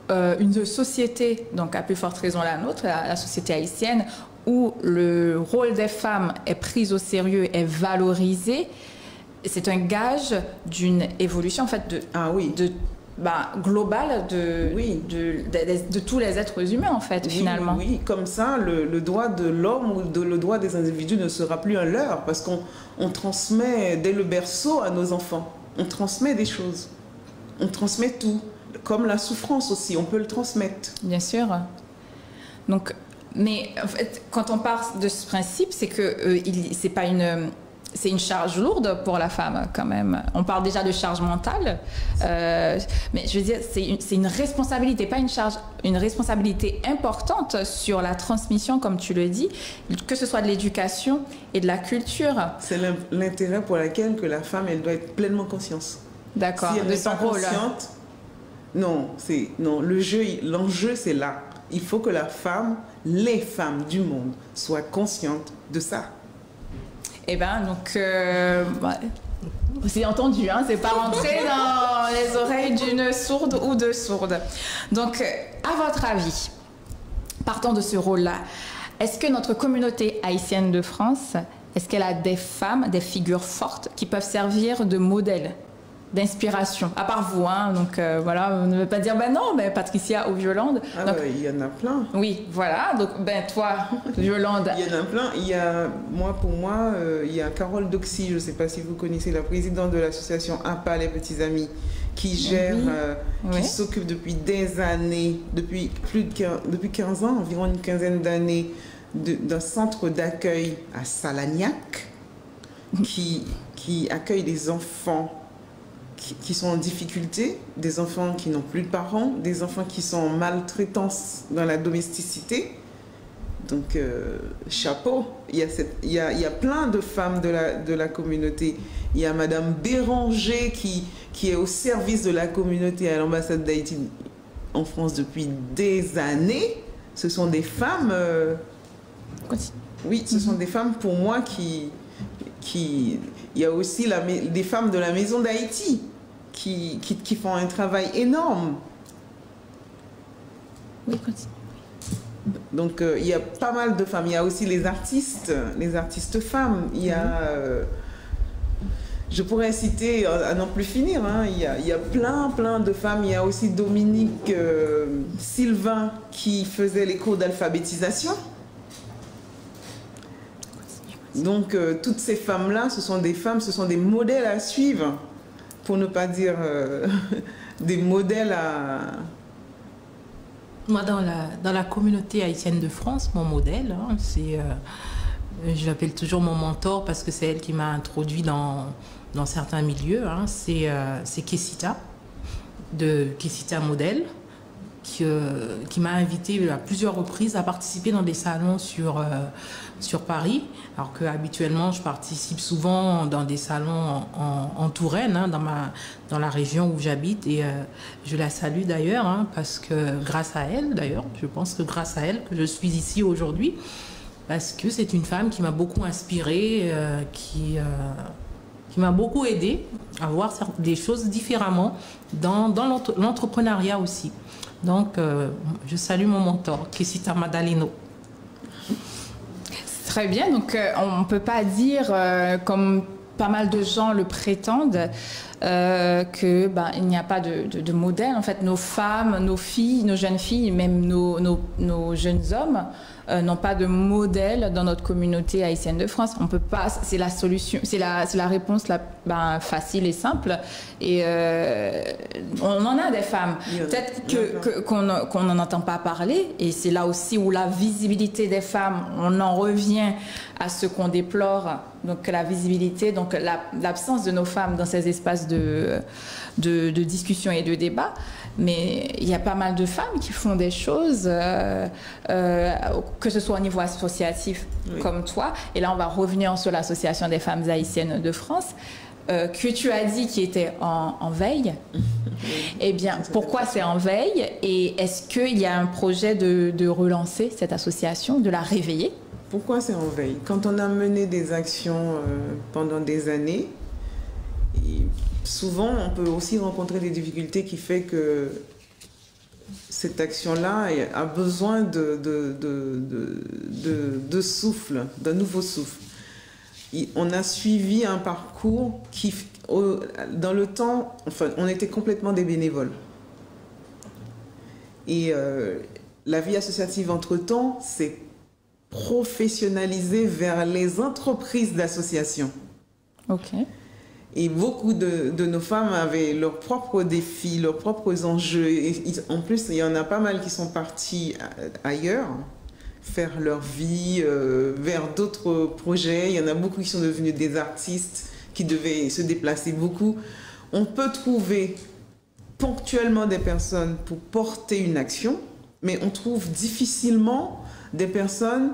Speaker 1: une société, donc à plus forte raison la nôtre, la société haïtienne, où le rôle des femmes est pris au sérieux, est valorisé, c'est un gage d'une évolution en fait globale de tous les êtres humains en fait, finalement.
Speaker 2: Oui, comme ça, le droit de l'homme ou le droit des individus ne sera plus un leurre, parce qu'on transmet dès le berceau à nos enfants, on transmet des choses. On transmet tout, comme la souffrance aussi, on peut le transmettre.
Speaker 1: Bien sûr. Donc, mais en fait, quand on part de ce principe, c'est que c'est une charge lourde pour la femme quand même. On parle déjà de charge mentale, mais je veux dire, c'est une responsabilité, pas une charge, une responsabilité importante sur la transmission, comme tu le dis, que ce soit de l'éducation et de la culture.
Speaker 2: C'est l'intérêt pour lequel que la femme, elle doit être pleinement consciente.
Speaker 1: D'accord,
Speaker 2: si elle
Speaker 1: de son rôle.
Speaker 2: L'enjeu c'est là. Il faut que les femmes du monde soient conscientes de ça.
Speaker 1: Eh bien, donc, c'est entendu, hein, c'est pas rentré dans les oreilles d'une sourde ou de sourdes. Donc, à votre avis, partant de ce rôle-là, est-ce que notre communauté haïtienne de France, est-ce qu'elle a des femmes, des figures fortes qui peuvent servir de modèle d'inspiration, à part vous, hein, donc voilà, on ne veut pas dire ben non, ben Patricia ou Yolande.
Speaker 2: Ah donc, il y en a plein.
Speaker 1: Oui, voilà, donc ben toi, Yolande.
Speaker 2: Il y en a plein. Pour moi, il y a Carole Doxy, je ne sais pas si vous connaissez, la présidente de l'association APA, les petits amis, qui gère, qui s'occupe depuis des années, depuis 15 ans, environ une quinzaine d'années, d'un centre d'accueil à Salagnac, qui accueille des enfants qui sont en difficulté, des enfants qui n'ont plus de parents, des enfants qui sont en maltraitance dans la domesticité. Donc, chapeau. Il y a plein de femmes de la communauté. Il y a Madame Béranger qui est au service de la communauté à l'ambassade d'Haïti en France depuis des années. Ce sont des femmes... oui, ce sont des femmes pour moi qui... Il y a aussi des femmes de la Maison d'Haïti qui font un travail énorme.
Speaker 1: Oui, continue.
Speaker 2: Donc, il y a pas mal de femmes. Il y a aussi les artistes femmes. Il y a... je pourrais citer à n'en plus finir. Hein. Il y a plein de femmes. Il y a aussi Dominique Sylvain qui faisait les cours d'alphabétisation. Donc, toutes ces femmes-là, ce sont des modèles à suivre, pour ne pas dire des modèles à...
Speaker 3: Moi, dans la communauté haïtienne de France, mon modèle, hein, je l'appelle toujours mon mentor parce que c'est elle qui m'a introduit dans certains milieux, hein, c'est Kessita, de Kessita Modèle, qui m'a invité à plusieurs reprises à participer dans des salons sur Paris, alors qu'habituellement je participe souvent dans des salons en Touraine, hein, dans la région où j'habite, et je la salue d'ailleurs, hein, parce que grâce à elle, d'ailleurs, je pense que grâce à elle que je suis ici aujourd'hui, parce que c'est une femme qui m'a beaucoup inspirée, qui m'a beaucoup aidée à voir des choses différemment dans l'entrepreneuriat aussi. Donc, je salue mon mentor, Kessita Madaleno.
Speaker 1: Très bien, donc on ne peut pas dire, comme pas mal de gens le prétendent, qu'il n'y a pas de modèle. En fait, nos femmes, nos filles, nos jeunes filles, même nos jeunes hommes, n'ont pas de modèle dans notre communauté haïtienne de France. On peut pas, c'est la solution, c'est la réponse facile et simple. Et on en a des femmes. Peut-être qu'on n'en entend pas parler. Et c'est là aussi où la visibilité des femmes, on en revient à ce qu'on déplore. Donc la visibilité, donc l'absence de nos femmes dans ces espaces de discussion et de débat. Mais il y a pas mal de femmes qui font des choses, que ce soit au niveau associatif, oui, comme toi. Et là, on va revenir sur l'Association des femmes haïtiennes de France, que tu as dit qui était en veille. Eh bien, pourquoi c'est en veille? Et est-ce qu'il y a un projet de relancer cette association, de la réveiller?
Speaker 2: Pourquoi c'est en veille? Quand on a mené des actions pendant des années, souvent, on peut aussi rencontrer des difficultés qui fait que cette action-là a besoin de souffle, d'un nouveau souffle. On a suivi un parcours qui, dans le temps, enfin, on était complètement des bénévoles. Et la vie associative, entre-temps, s'est professionnalisée vers les entreprises d'association.
Speaker 1: Ok.
Speaker 2: Et beaucoup de nos femmes avaient leurs propres défis, leurs propres enjeux. Et en plus, il y en a pas mal qui sont partis ailleurs, faire leur vie, vers d'autres projets. Il y en a beaucoup qui sont devenus des artistes, qui devaient se déplacer beaucoup. On peut trouver ponctuellement des personnes pour porter une action, mais on trouve difficilement des personnes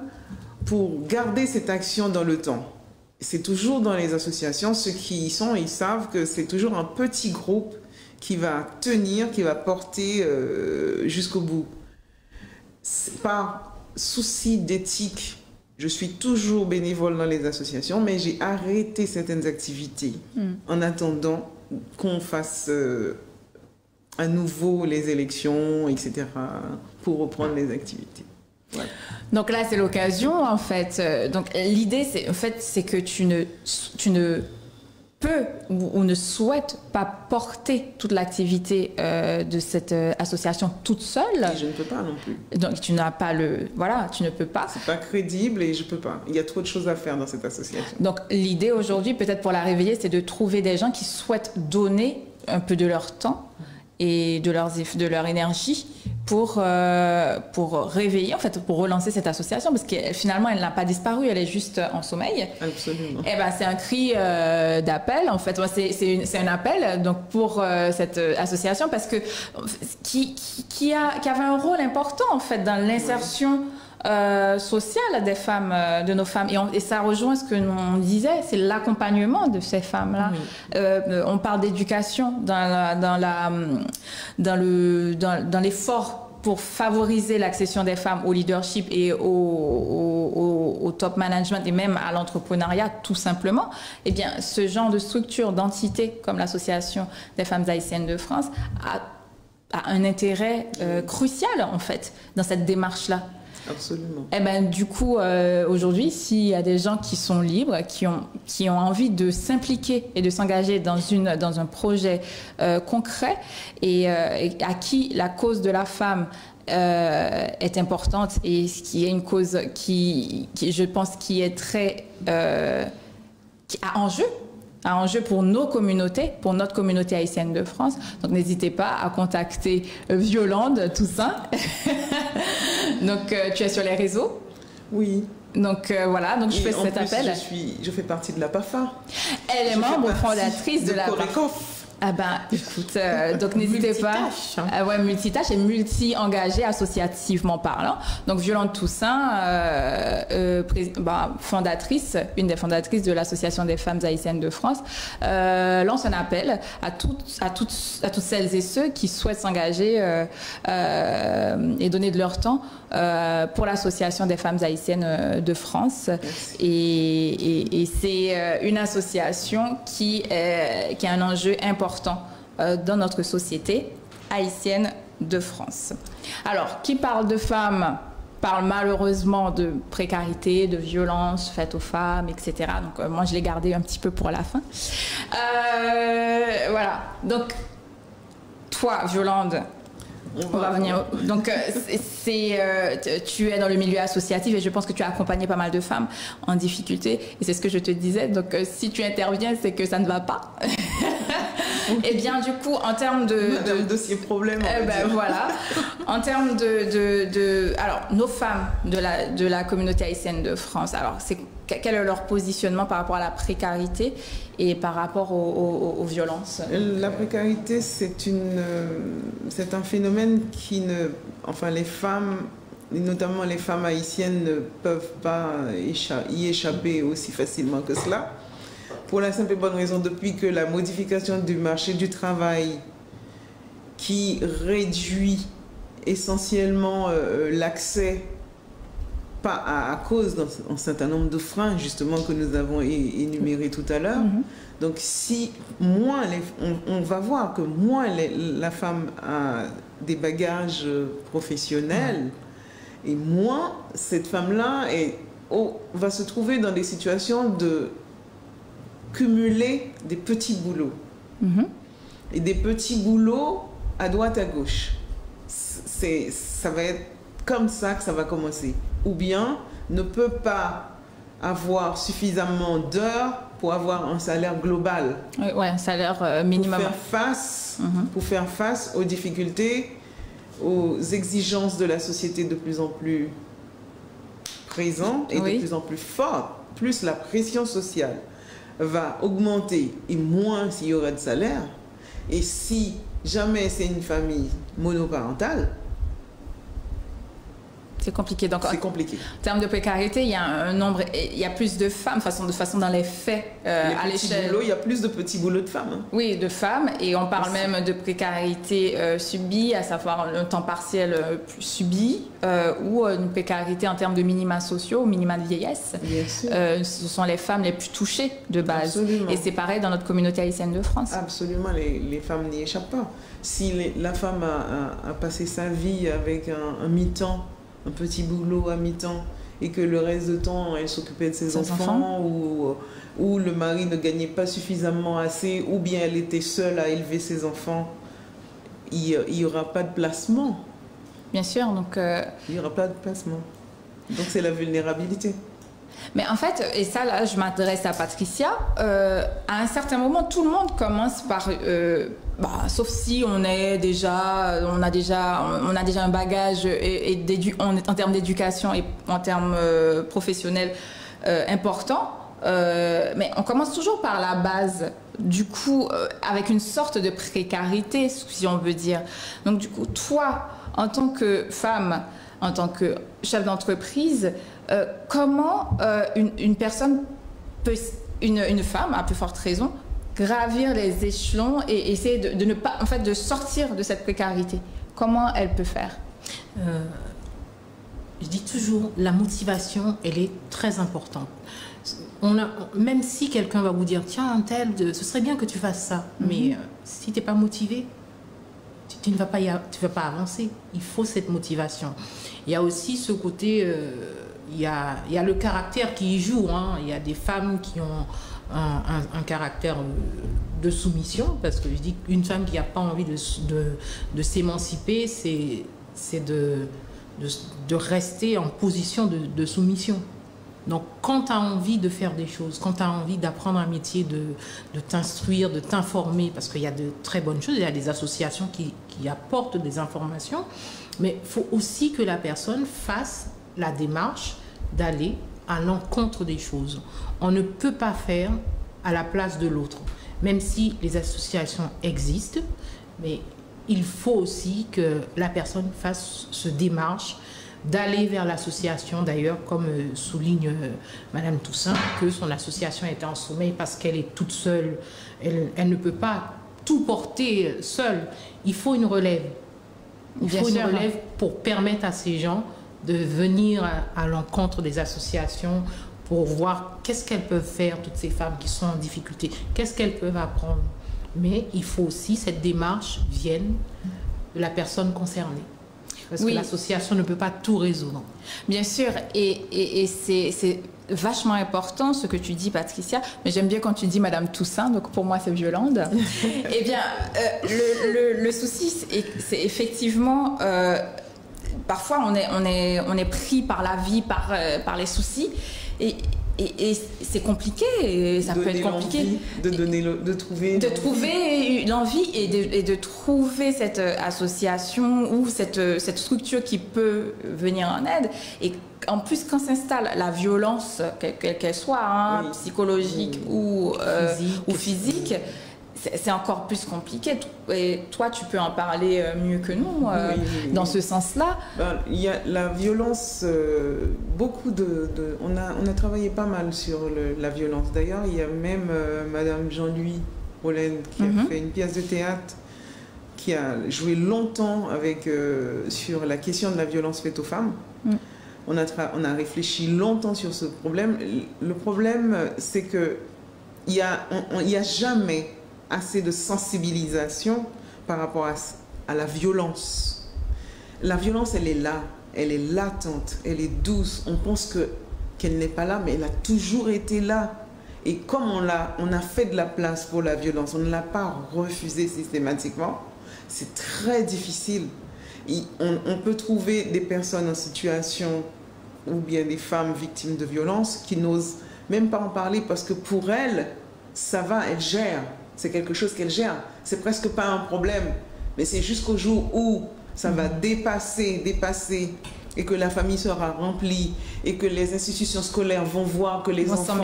Speaker 2: pour garder cette action dans le temps. C'est toujours dans les associations, ceux qui y sont, ils savent que c'est toujours un petit groupe qui va tenir, qui va porter jusqu'au bout. Par souci d'éthique, je suis toujours bénévole dans les associations, mais j'ai arrêté certaines activités en attendant qu'on fasse à nouveau les élections, etc., pour reprendre les activités. Voilà.
Speaker 1: Donc là, c'est l'occasion, en fait. Donc l'idée, c'est que tu ne peut ou ne souhaite pas porter toute l'activité de cette association toute seule.
Speaker 2: Et je ne peux pas non plus.
Speaker 1: Donc tu n'as pas voilà, tu ne peux pas.
Speaker 2: C'est pas crédible et je peux pas. Il y a trop de choses à faire dans cette association.
Speaker 1: Donc l'idée aujourd'hui, peut-être pour la réveiller, c'est de trouver des gens qui souhaitent donner un peu de leur temps et de leur énergie pour réveiller, en fait, pour relancer cette association, parce que finalement, elle n'a pas disparu, elle est juste en sommeil.
Speaker 2: Avait
Speaker 1: c'est un cri d'appel, en fait. C'est un appel donc, pour cette association, parce que qui avait un rôle important, en fait, dans l'insertion sociale des femmes, de nos femmes. Et ça rejoint ce que l'on disait, c'est l'accompagnement de ces femmes-là. On parle d'éducation dans l'effort pour favoriser l'accession des femmes au leadership et au top management et même à l'entrepreneuriat, tout simplement. Eh bien, ce genre de structure, d'entité comme l'Association des femmes haïtiennes de France a un intérêt crucial, en fait, dans cette démarche-là.
Speaker 2: Absolument.
Speaker 1: Et du coup, aujourd'hui, s'il y a des gens qui sont libres, qui ont envie de s'impliquer et de s'engager dans un projet concret et à qui la cause de la femme est importante et qui est une cause qui je pense, qui est très qui a enjeu pour nos communautés, pour notre communauté haïtienne de France. Donc n'hésitez pas à contacter Violande Toussaint. Donc tu es sur les réseaux?
Speaker 2: Oui.
Speaker 1: Donc voilà, donc je fais cet appel.
Speaker 2: Je fais partie de la PAFA.
Speaker 1: Elle est membre fondatrice de la PAFA. Ah écoute, donc n'hésitez pas. Multitâche et multi-engagée associativement parlant. Donc Violande Toussaint, fondatrice, une des fondatrices de l'Association des femmes haïtiennes de France, lance un appel à toutes celles et ceux qui souhaitent s'engager et donner de leur temps pour l'Association des femmes haïtiennes de France. Et c'est une association qui a un enjeu important dans notre société haïtienne de France. Alors, qui parle de femmes parle malheureusement de précarité, de violence faites aux femmes, etc. Donc moi, je l'ai gardé un petit peu pour la fin. Voilà. Donc, toi, Violande, on va venir. Donc, tu es dans le milieu associatif et je pense que tu as accompagné pas mal de femmes en difficulté. Et c'est ce que je te disais. Donc, si tu interviens, c'est que ça ne va pas. Et bien, du coup, en termes de
Speaker 2: dossier problème.
Speaker 1: Voilà. En termes alors, nos femmes de la communauté haïtienne de France, alors, quel est leur positionnement par rapport à la précarité et par rapport aux violences?
Speaker 2: La précarité, c'est un phénomène les femmes, notamment les femmes haïtiennes, ne peuvent pas y échapper aussi facilement que cela. Pour la simple et bonne raison, depuis que la modification du marché du travail qui réduit essentiellement l'accès, pas à cause d'un certain nombre de freins justement que nous avons énumérés tout à l'heure. Donc si moins on va voir que moins la femme a des bagages professionnels et moins cette femme-là va se trouver dans des situations de cumuler des petits boulots. Et des petits boulots à droite à gauche. Ça va être comme ça que ça va commencer. Ou bien ne peut pas avoir suffisamment d'heures pour avoir un salaire global.
Speaker 1: Oui, un salaire minimum.
Speaker 2: Pour faire face aux difficultés, aux exigences de la société de plus en plus présentes et de plus en plus fortes. Plus la pression sociale va augmenter et moins s'il y aura de salaire. Et si jamais c'est une famille monoparentale,
Speaker 1: c'est compliqué. Donc,
Speaker 2: c'est compliqué.
Speaker 1: En termes de précarité, il y a plus de femmes, de façon dans les faits, à l'échelle.
Speaker 2: Il y a plus de petits boulots de femmes.
Speaker 1: Oui, de femmes. Et on parle même de précarité subie, à savoir un temps partiel subi, ou une précarité en termes de minima sociaux, minima de vieillesse.
Speaker 2: Bien sûr.
Speaker 1: Ce sont les femmes les plus touchées de base.
Speaker 2: Absolument.
Speaker 1: Et c'est pareil dans notre communauté haïtienne de France.
Speaker 2: Absolument, les femmes n'y échappent pas. Si la femme a passé sa vie avec un mi-temps, un petit boulot à mi-temps, et que le reste du temps, elle s'occupait de ses enfants ou le mari ne gagnait pas suffisamment assez, ou bien elle était seule à élever ses enfants, il n'y aura pas de placement.
Speaker 1: Bien sûr, donc...
Speaker 2: Il n'y aura pas de placement. Donc c'est la vulnérabilité.
Speaker 1: Mais en fait, et ça là, je m'adresse à Patricia, à un certain moment, tout le monde commence par... sauf si on a déjà un bagage en termes d'éducation et en termes professionnels important. Mais on commence toujours par la base, du coup, avec une sorte de précarité, si on veut dire. Donc du coup, toi, en tant que femme, en tant que chef d'entreprise, comment une personne peut, une femme, à plus forte raison, gravir les échelons et essayer de ne pas, en fait, de sortir de cette précarité? Comment elle peut faire?
Speaker 3: Je dis toujours, la motivation, elle est très importante. Même si quelqu'un va vous dire, tiens, ce serait bien que tu fasses ça, mais si tu n'es pas motivé, tu ne vas pas avancer. Il faut cette motivation. Il y a aussi ce côté, il y a le caractère qui y joue. Hein. Il y a des femmes qui ont un caractère de soumission, parce que je dis qu'une femme qui n'a pas envie de s'émanciper, c'est de rester en position de soumission. Donc, quand tu as envie de faire des choses, quand tu as envie d'apprendre un métier, de t'instruire, de t'informer, parce qu'il y a de très bonnes choses, il y a des associations qui apportent des informations, mais il faut aussi que la personne fasse la démarche d'aller à l'encontre des choses. On ne peut pas faire à la place de l'autre, même si les associations existent, mais il faut aussi que la personne fasse ce démarche d'aller vers l'association, d'ailleurs, comme souligne Madame Toussaint, que son association était en sommeil parce qu'elle est toute seule. Elle ne peut pas tout porter seule. Il faut une relève. Il faut une relève pour permettre à ces gens de venir à l'encontre des associations pour voir qu'est-ce qu'elles peuvent faire, toutes ces femmes qui sont en difficulté, qu'est-ce qu'elles peuvent apprendre. Mais il faut aussi cette démarche vienne de la personne concernée. Parce que l'association ne peut pas tout résoudre.
Speaker 1: Bien sûr, et c'est vachement important ce que tu dis, Patricia, mais j'aime bien quand tu dis Madame Toussaint, donc pour moi c'est Violande. Eh bien, le souci, c'est effectivement, parfois on est pris par la vie, par les soucis, et c'est compliqué, et ça peut être compliqué.
Speaker 2: De trouver
Speaker 1: l'envie et de trouver cette association ou cette structure qui peut venir en aide. Et en plus, quand s'installe la violence, quelle qu'elle soit, psychologique ou physique, c'est encore plus compliqué. Et toi, tu peux en parler mieux que nous dans ce sens-là.
Speaker 2: Il y a la violence, on a travaillé pas mal sur la violence. D'ailleurs, il y a même Madame Jean-Louis Rollen qui a fait une pièce de théâtre qui a joué longtemps sur la question de la violence faite aux femmes. On a réfléchi longtemps sur ce problème. Le problème, c'est que il y a jamais assez de sensibilisation par rapport à la violence. La violence, elle est là, elle est latente, elle est douce. On pense qu'elle n'est pas là, mais elle a toujours été là. Et comme on a fait de la place pour la violence, on ne l'a pas refusée systématiquement, c'est très difficile. On peut trouver des personnes en situation, ou bien des femmes victimes de violence, qui n'osent même pas en parler parce que pour elles, ça va, elles gèrent. C'est quelque chose qu'elle gère. C'est presque pas un problème. Mais c'est jusqu'au jour où ça va dépasser, et que la famille sera remplie, et que les institutions scolaires vont voir que les enfants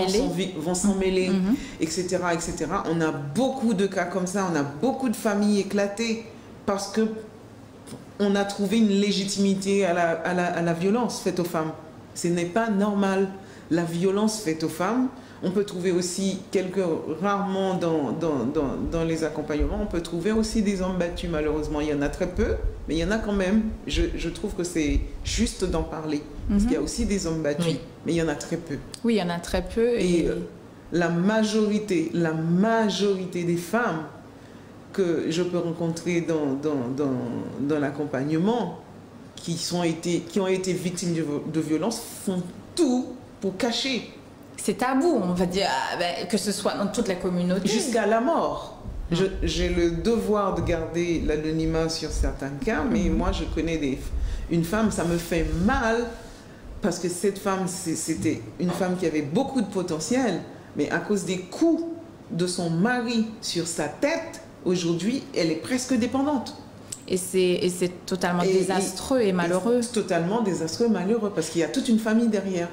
Speaker 2: vont s'en mêler, etc., etc. On a beaucoup de cas comme ça. On a beaucoup de familles éclatées parce que on a trouvé une légitimité à la violence faite aux femmes. Ce n'est pas normal. La violence faite aux femmes, on peut trouver aussi rarement dans les accompagnements, on peut trouver aussi des hommes battus, malheureusement. Il y en a très peu, mais il y en a quand même. Je trouve que c'est juste d'en parler. Parce qu'il y a aussi des hommes battus, mais il y en a très peu.
Speaker 1: Oui, il y en a très peu.
Speaker 2: Et la majorité des femmes que je peux rencontrer dans l'accompagnement, qui ont été victimes de violences, font tout pour cacher.
Speaker 1: C'est tabou, on va dire, que ce soit dans toute la communauté.
Speaker 2: Jusqu'à la mort. J'ai le devoir de garder l'anonymat sur certains cas, mais moi je connais une femme, ça me fait mal parce que cette femme, c'était une femme qui avait beaucoup de potentiel, mais à cause des coups de son mari sur sa tête, aujourd'hui, elle est presque dépendante.
Speaker 1: Et c'est totalement désastreux et malheureux.
Speaker 2: C'est totalement désastreux et malheureux parce qu'il y a toute une famille derrière.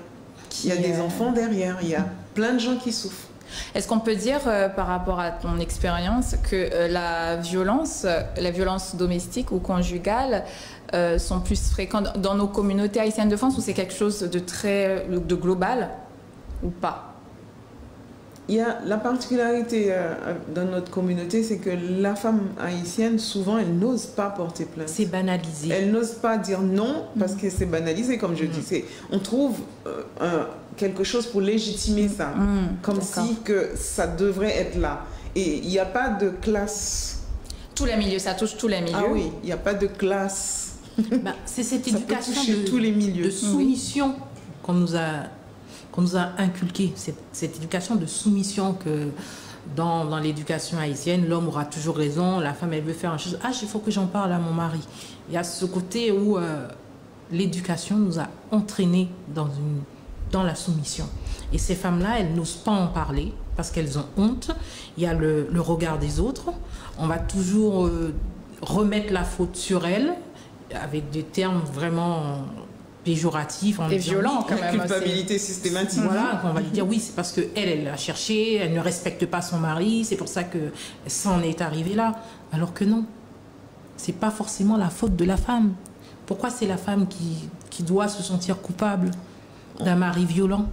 Speaker 2: Il y a des enfants derrière, il y a plein de gens qui souffrent.
Speaker 1: Est-ce qu'on peut dire, par rapport à ton expérience, que la violence domestique ou conjugale sont plus fréquentes dans nos communautés haïtiennes de France, ou c'est quelque chose de global ou pas?
Speaker 2: Il y a la particularité dans notre communauté, c'est que la femme haïtienne, souvent, elle n'ose pas porter plainte.
Speaker 3: C'est banalisé.
Speaker 2: Elle n'ose pas dire non parce que c'est banalisé, comme je dis. On trouve quelque chose pour légitimer ça, comme si que ça devrait être là. Et il n'y a pas de classe.
Speaker 1: Tous les milieux, ça touche tous les milieux.
Speaker 2: Ah oui, il n'y a pas de classe.
Speaker 3: C'est cette éducation
Speaker 2: tous les milieux.
Speaker 3: de soumission qu'on nous a inculqué, cette éducation de soumission que dans l'éducation haïtienne, l'homme aura toujours raison, la femme elle veut faire une chose, il faut que j'en parle à mon mari. Il y a ce côté où l'éducation nous a entraînés dans la soumission. Et ces femmes-là, elles n'osent pas en parler parce qu'elles ont honte. Il y a le regard des autres. On va toujours remettre la faute sur elles avec des termes vraiment péjoratif,
Speaker 1: et violent quand même.
Speaker 2: Culpabilité systématique.
Speaker 3: Voilà, on va lui dire oui, c'est parce qu'elle a cherché, elle ne respecte pas son mari, c'est pour ça que ça en est arrivé là. Alors que non, c'est pas forcément la faute de la femme. Pourquoi c'est la femme qui doit se sentir coupable d'un mari violent?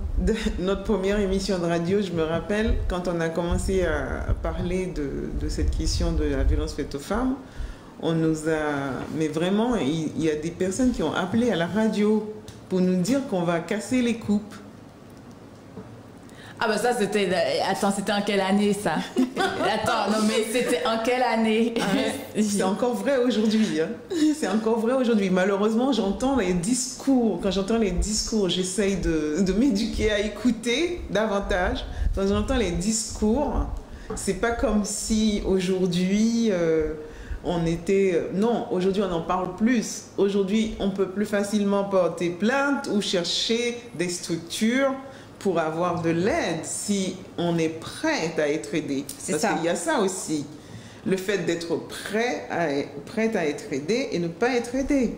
Speaker 2: Notre première émission de radio, je me rappelle, quand on a commencé à parler de cette question de la violence faite aux femmes, on nous a... Mais vraiment, il y a des personnes qui ont appelé à la radio pour nous dire qu'on va casser les coupes.
Speaker 1: Ah bah ça c'était... Attends, c'était en quelle année ça? Attends, non mais c'était en quelle année?
Speaker 2: C'est encore vrai aujourd'hui. Hein. C'est encore vrai aujourd'hui. Malheureusement, j'entends les discours. Quand j'entends les discours, j'essaye de m'éduquer à écouter davantage. Quand j'entends les discours, c'est pas comme si aujourd'hui... on était... Non, aujourd'hui, on en parle plus. Aujourd'hui, on peut plus facilement porter plainte ou chercher des structures pour avoir de l'aide si on est prêt à être aidé. Parce qu'il y a ça aussi. Le fait d'être prêt à être aidé et ne pas être aidé.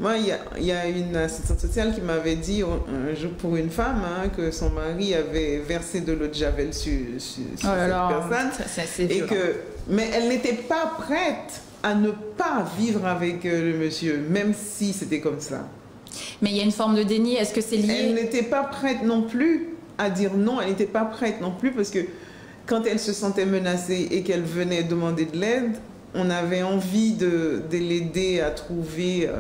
Speaker 2: Moi, il y a une assistante sociale qui m'avait dit un jour pour une femme que son mari avait versé de l'eau de Javel sur cette personne. Mais elle n'était pas prête à ne pas vivre avec le monsieur, même si c'était comme ça.
Speaker 1: Mais il y a une forme de déni, est-ce que c'est lié?
Speaker 2: Elle n'était pas prête non plus à dire non, elle n'était pas prête non plus parce que quand elle se sentait menacée et qu'elle venait demander de l'aide, on avait envie de l'aider à trouver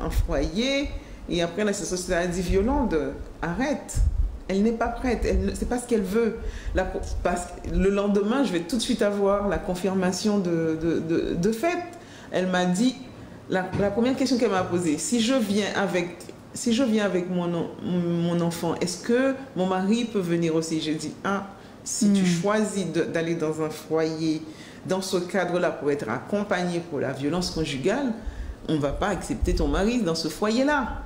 Speaker 2: un foyer. Et après, la société a dit violente, arrête. Elle n'est pas prête, c'est pas ce qu'elle veut. Le lendemain, je vais tout de suite avoir la confirmation de fait. Elle m'a dit, la première question qu'elle m'a posée, si je viens avec mon enfant, est-ce que mon mari peut venir aussi? J'ai dit, si tu choisis d'aller dans un foyer, dans ce cadre-là, pour être accompagné pour la violence conjugale, on ne va pas accepter ton mari dans ce foyer-là.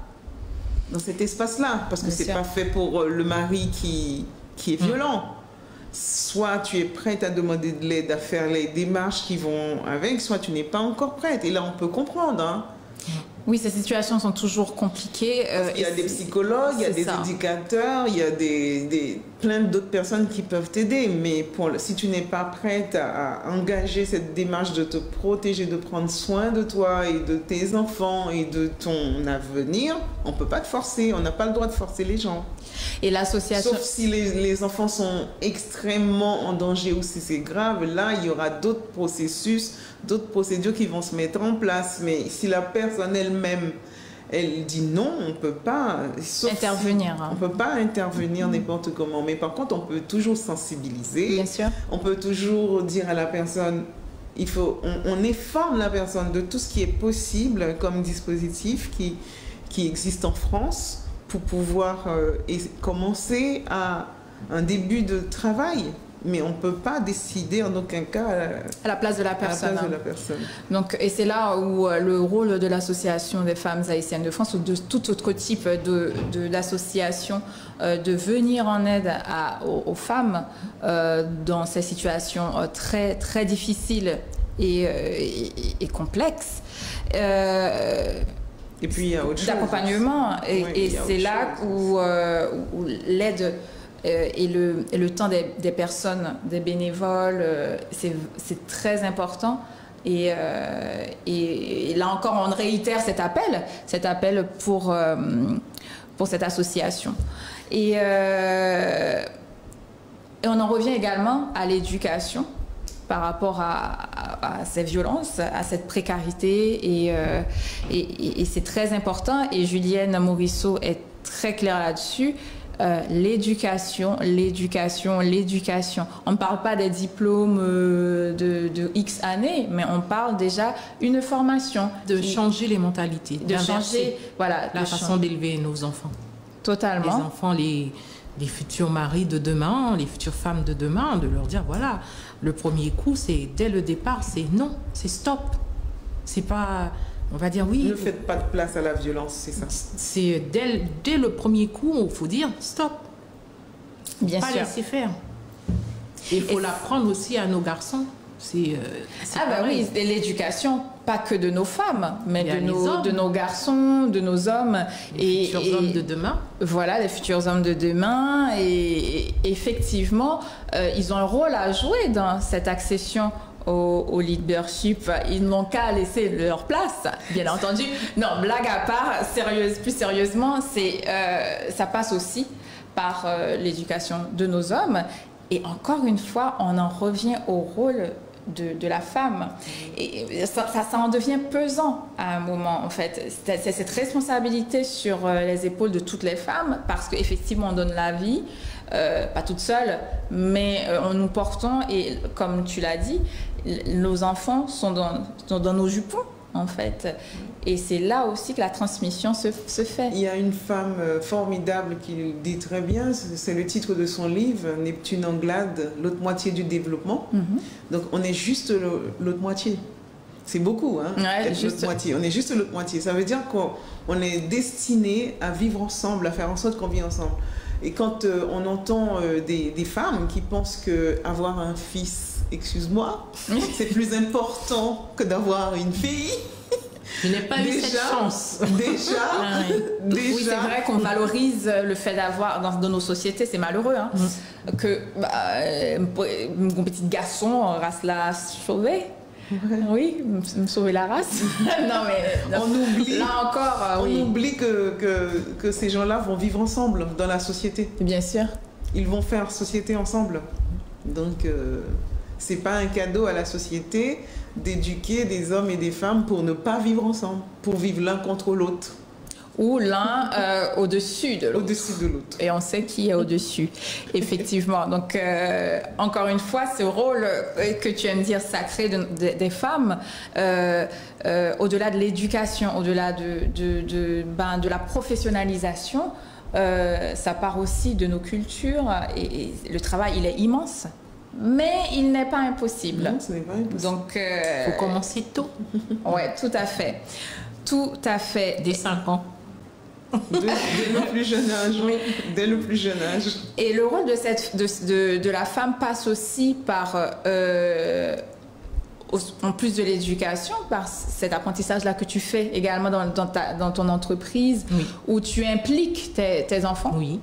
Speaker 2: Dans cet espace-là, parce que c'est pas fait pour le mari qui est violent. Soit tu es prête à demander de l'aide, à faire les démarches qui vont avec, soit tu n'es pas encore prête. Et là, on peut comprendre. Hein.
Speaker 1: Oui, ces situations sont toujours compliquées.
Speaker 2: Il y a des psychologues, il y a des éducateurs, il y a plein d'autres personnes qui peuvent t'aider. Mais si tu n'es pas prête à engager cette démarche de te protéger, de prendre soin de toi et de tes enfants et de ton avenir, on ne peut pas te forcer. On n'a pas le droit de forcer les gens.
Speaker 1: Et l'association...
Speaker 2: Sauf si les enfants sont extrêmement en danger ou si c'est grave, là, il y aura d'autres processus, d'autres procédures qui vont se mettre en place. Mais si la personne elle-même, elle dit non, on ne peut pas
Speaker 1: intervenir.
Speaker 2: On ne peut pas intervenir n'importe comment. Mais par contre, on peut toujours sensibiliser.
Speaker 1: Bien sûr.
Speaker 2: On peut toujours dire à la personne, on informe la personne de tout ce qui est possible comme dispositif qui existe en France pour pouvoir commencer à un début de travail. Mais on ne peut pas décider en aucun cas
Speaker 1: à la place de la personne. Donc, et c'est là où le rôle de l'Association des femmes haïtiennes de France ou de tout autre type de l'association de venir en aide aux femmes dans ces situations très, très difficiles et complexes.
Speaker 2: Et puis il y a autre chose
Speaker 1: d'accompagnement. Et c'est là où l'aide et le temps des personnes, des bénévoles, c'est très important. Et là encore, on réitère cet appel pour cette association. Et on en revient également à l'éducation par rapport à ces violences, à cette précarité. Et c'est très important. Et Julienne Morisseau est très claire là-dessus. L'éducation. On ne parle pas des diplômes de X années, mais on parle déjà une formation.
Speaker 3: De changer les mentalités,
Speaker 1: de changer
Speaker 3: la façon d'élever nos enfants.
Speaker 1: Totalement.
Speaker 3: Les enfants, les futurs maris de demain, les futures femmes de demain, de leur dire, voilà, le premier coup, c'est dès le départ, c'est non, c'est stop. C'est pas... On va dire oui.
Speaker 2: Ne faites pas de place à la violence, c'est ça.
Speaker 3: C'est dès le premier coup, il faut dire stop.
Speaker 1: Bien sûr.
Speaker 3: Pas laisser faire. Il faut l'apprendre aussi à nos garçons. Oui,
Speaker 1: l'éducation, pas que de nos femmes, mais de nos garçons, de nos hommes.
Speaker 3: Les futurs hommes de demain.
Speaker 1: Voilà, les futurs hommes de demain. Et effectivement, ils ont un rôle à jouer dans cette accession au leadership. Ils n'ont qu'à laisser leur place, bien entendu. Non, blague à part, plus sérieusement, ça passe aussi par l'éducation de nos hommes. Et encore une fois, on en revient au rôle de la femme. Et ça en devient pesant à un moment, en fait. C'est cette responsabilité sur les épaules de toutes les femmes, parce qu'effectivement, on donne la vie, pas toute seule, mais nous portons, et comme tu l'as dit, nos enfants sont dans nos jupons, en fait. Et c'est là aussi que la transmission se fait.
Speaker 2: Il y a une femme formidable qui le dit très bien, c'est le titre de son livre, Neptune Anglade, l'autre moitié du développement. Donc on est juste l'autre moitié. C'est beaucoup, hein, l'autre moitié. On est juste l'autre moitié. Ça veut dire qu'on est destiné à vivre ensemble, à faire en sorte qu'on vit ensemble. Et quand on entend des femmes qui pensent qu'avoir un fils, excuse-moi, c'est plus important que d'avoir une fille.
Speaker 3: Je n'ai pas eu cette chance.
Speaker 1: Oui, c'est vrai qu'on valorise le fait d'avoir, dans nos sociétés, c'est malheureux, hein, que mon petit garçon, race la sauver. Oui, me sauver la race. Non, mais
Speaker 2: on oublie,
Speaker 1: là encore,
Speaker 2: on oublie que ces gens-là vont vivre ensemble dans la société.
Speaker 1: Bien sûr.
Speaker 2: Ils vont faire société ensemble. Donc, c'est pas un cadeau à la société d'éduquer des hommes et des femmes pour ne pas vivre ensemble, pour vivre l'un contre l'autre.
Speaker 1: Ou l'un au-dessus de l'autre.
Speaker 2: Au-dessus de l'autre.
Speaker 1: Et on sait qui est au-dessus, effectivement. Donc, encore une fois, ce rôle que tu aimes dire sacré des femmes, au-delà de l'éducation, au-delà de la professionnalisation, ça part aussi de nos cultures. Et le travail, il est immense. Mais il n'est pas impossible.
Speaker 2: Non, ce n'est pas impossible.
Speaker 1: Donc,
Speaker 3: faut commencer tôt.
Speaker 1: Oui, tout à fait. Tout à fait.
Speaker 3: Dès 5 ans.
Speaker 2: Dès le plus jeune âge.
Speaker 1: Oui.
Speaker 2: Dès le plus jeune âge.
Speaker 1: Et le rôle de la femme passe aussi par, en plus de l'éducation, par cet apprentissage-là que tu fais également dans ton entreprise, oui, où tu impliques tes enfants.
Speaker 3: Oui.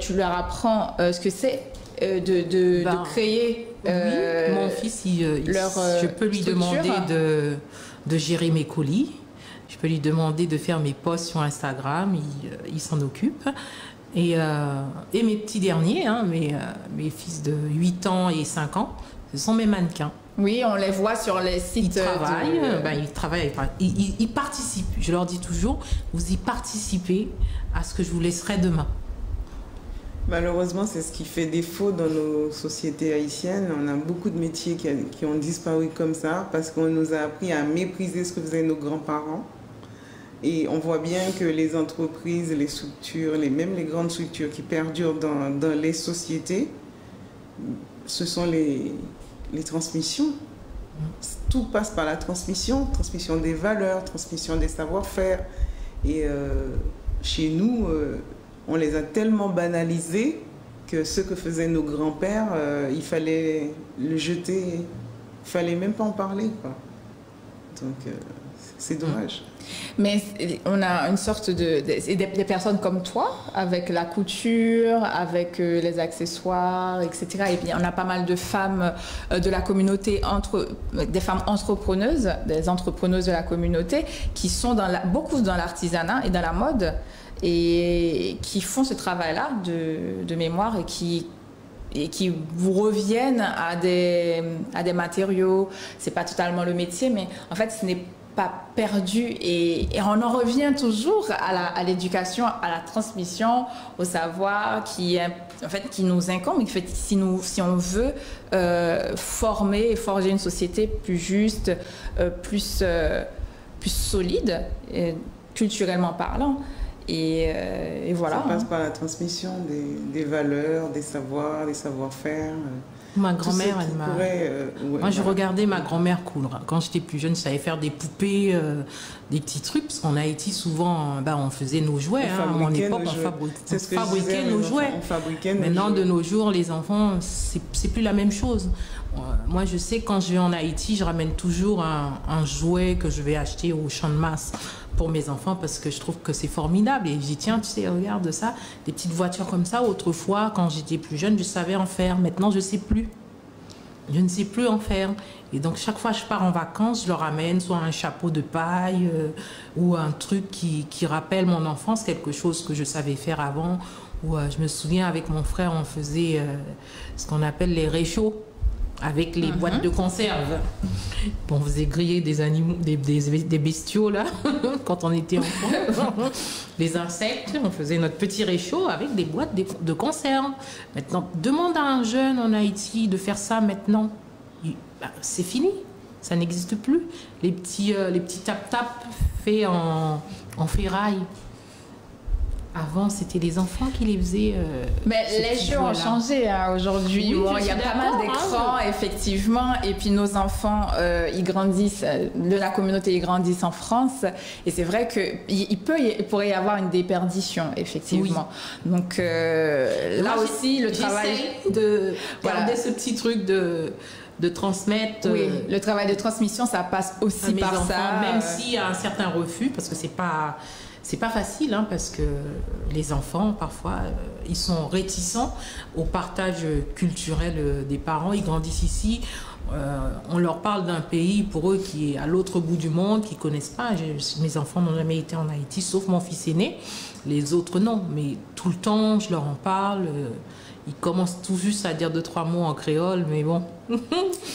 Speaker 1: Tu leur apprends ce que c'est. De créer
Speaker 3: mon fils, je peux lui demander de gérer mes colis, je peux lui demander de faire mes posts sur Instagram, il s'en occupe. Et mes petits derniers, hein, mes fils de 8 ans et 5 ans, ce sont mes mannequins.
Speaker 1: Oui, on les voit sur les sites.
Speaker 3: Ils travaillent, ils participent. Je leur dis toujours, vous y participez à ce que je vous laisserai demain.
Speaker 2: Malheureusement, c'est ce qui fait défaut dans nos sociétés haïtiennes. On a beaucoup de métiers qui ont disparu comme ça parce qu'on nous a appris à mépriser ce que faisaient nos grands-parents Et on voit bien que les entreprises, les structures, même les grandes structures qui perdurent dans les sociétés, ce sont les transmissions. Tout passe par la transmission des valeurs, transmission des savoir-faire. Et chez nous, on les a tellement banalisés que ce que faisaient nos grands-pères, il fallait le jeter, il ne fallait même pas en parler, quoi. Donc, c'est dommage.
Speaker 1: Mais on a une sorte des personnes comme toi, avec la couture, avec les accessoires, etc. Et puis on a pas mal de femmes de la communauté, des femmes entrepreneuses, des entrepreneuses de la communauté, qui sont beaucoup dans l'artisanat et dans la mode, et qui font ce travail-là de mémoire et qui vous reviennent à des matériaux. C'est pas totalement le métier, mais en fait, ce n'est pas perdu, et on en revient toujours à l'éducation, à la transmission, au savoir qui nous incombe. En fait, si on veut former et forger une société plus juste, plus solide, culturellement parlant. Et voilà.
Speaker 2: Ça passe par la transmission des valeurs, des savoirs, des savoir-faire.
Speaker 3: Ma grand-mère, moi, je regardais ma grand-mère coudre. Quand j'étais plus jeune, je savais faire des poupées, des petits trucs, parce qu'en Haïti, souvent, on faisait nos jouets. À mon époque, on fabriquait nos jouets. Maintenant, de nos jours, les enfants, c'est plus la même chose. Moi, je sais, quand je vais en Haïti, je ramène toujours un jouet que je vais acheter au champ de masse pour mes enfants, parce que je trouve que c'est formidable. Et je dis, tiens, tu sais, regarde ça, des petites voitures comme ça. Autrefois, quand j'étais plus jeune, je savais en faire. Maintenant, je ne sais plus. Je ne sais plus en faire. Et donc, chaque fois que je pars en vacances, je leur amène soit un chapeau de paille ou un truc qui rappelle mon enfance, quelque chose que je savais faire avant. Ou je me souviens, avec mon frère, on faisait ce qu'on appelle les réchauds, avec les boîtes de conserve. On faisait griller des animaux, des bestiaux, là, quand on était enfant. Les insectes, on faisait notre petit réchaud avec des boîtes de conserve. Maintenant, demande à un jeune en Haïti de faire ça maintenant. C'est fini, ça n'existe plus. Les petits tap-tap faits en ferraille. Avant, c'était les enfants qui les faisaient.
Speaker 1: Mais les jeux ont changé aujourd'hui. Oui, il y a pas mal d'écrans, effectivement. Et puis nos enfants, ils grandissent, de la communauté, ils grandissent en France. Et c'est vrai qu'il pourrait y avoir une déperdition, effectivement. Oui. Donc là aussi, le travail.
Speaker 3: J'essaie de garder ce petit truc de transmettre.
Speaker 1: Oui, le travail de transmission, ça passe aussi par enfants, ça.
Speaker 3: Même s'il y a un certain refus, parce que c'est pas facile, parce que les enfants, parfois, ils sont réticents au partage culturel des parents. Ils grandissent ici. On leur parle d'un pays, pour eux, qui est à l'autre bout du monde, qu'ils ne connaissent pas. Mes enfants n'ont jamais été en Haïti, sauf mon fils aîné. Les autres, non. Mais tout le temps, je leur en parle. Ils commencent tout juste à dire 2-3 mots en créole, mais bon.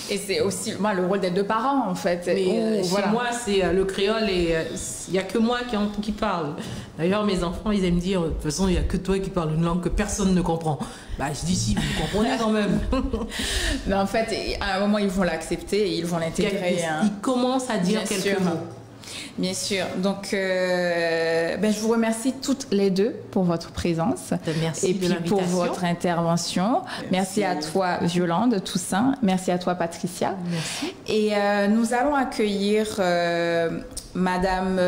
Speaker 1: Et c'est aussi le rôle des deux parents, en fait.
Speaker 3: Mais chez moi, c'est le créole et il n'y a que moi qui parle. D'ailleurs, mes enfants, ils aiment dire, de toute façon, il n'y a que toi qui parles une langue que personne ne comprend. Je dis si, vous comprenez quand même.
Speaker 1: Mais en fait, à un moment, ils vont l'accepter et ils vont l'intégrer.
Speaker 3: Ils commencent à dire quelques mots.
Speaker 1: Bien sûr. Donc, je vous remercie toutes les deux pour votre présence.
Speaker 3: Merci
Speaker 1: et puis pour votre intervention. Merci à toi, Violande Toussaint. Merci à toi, Patricia.
Speaker 3: Merci.
Speaker 1: Et nous allons accueillir Madame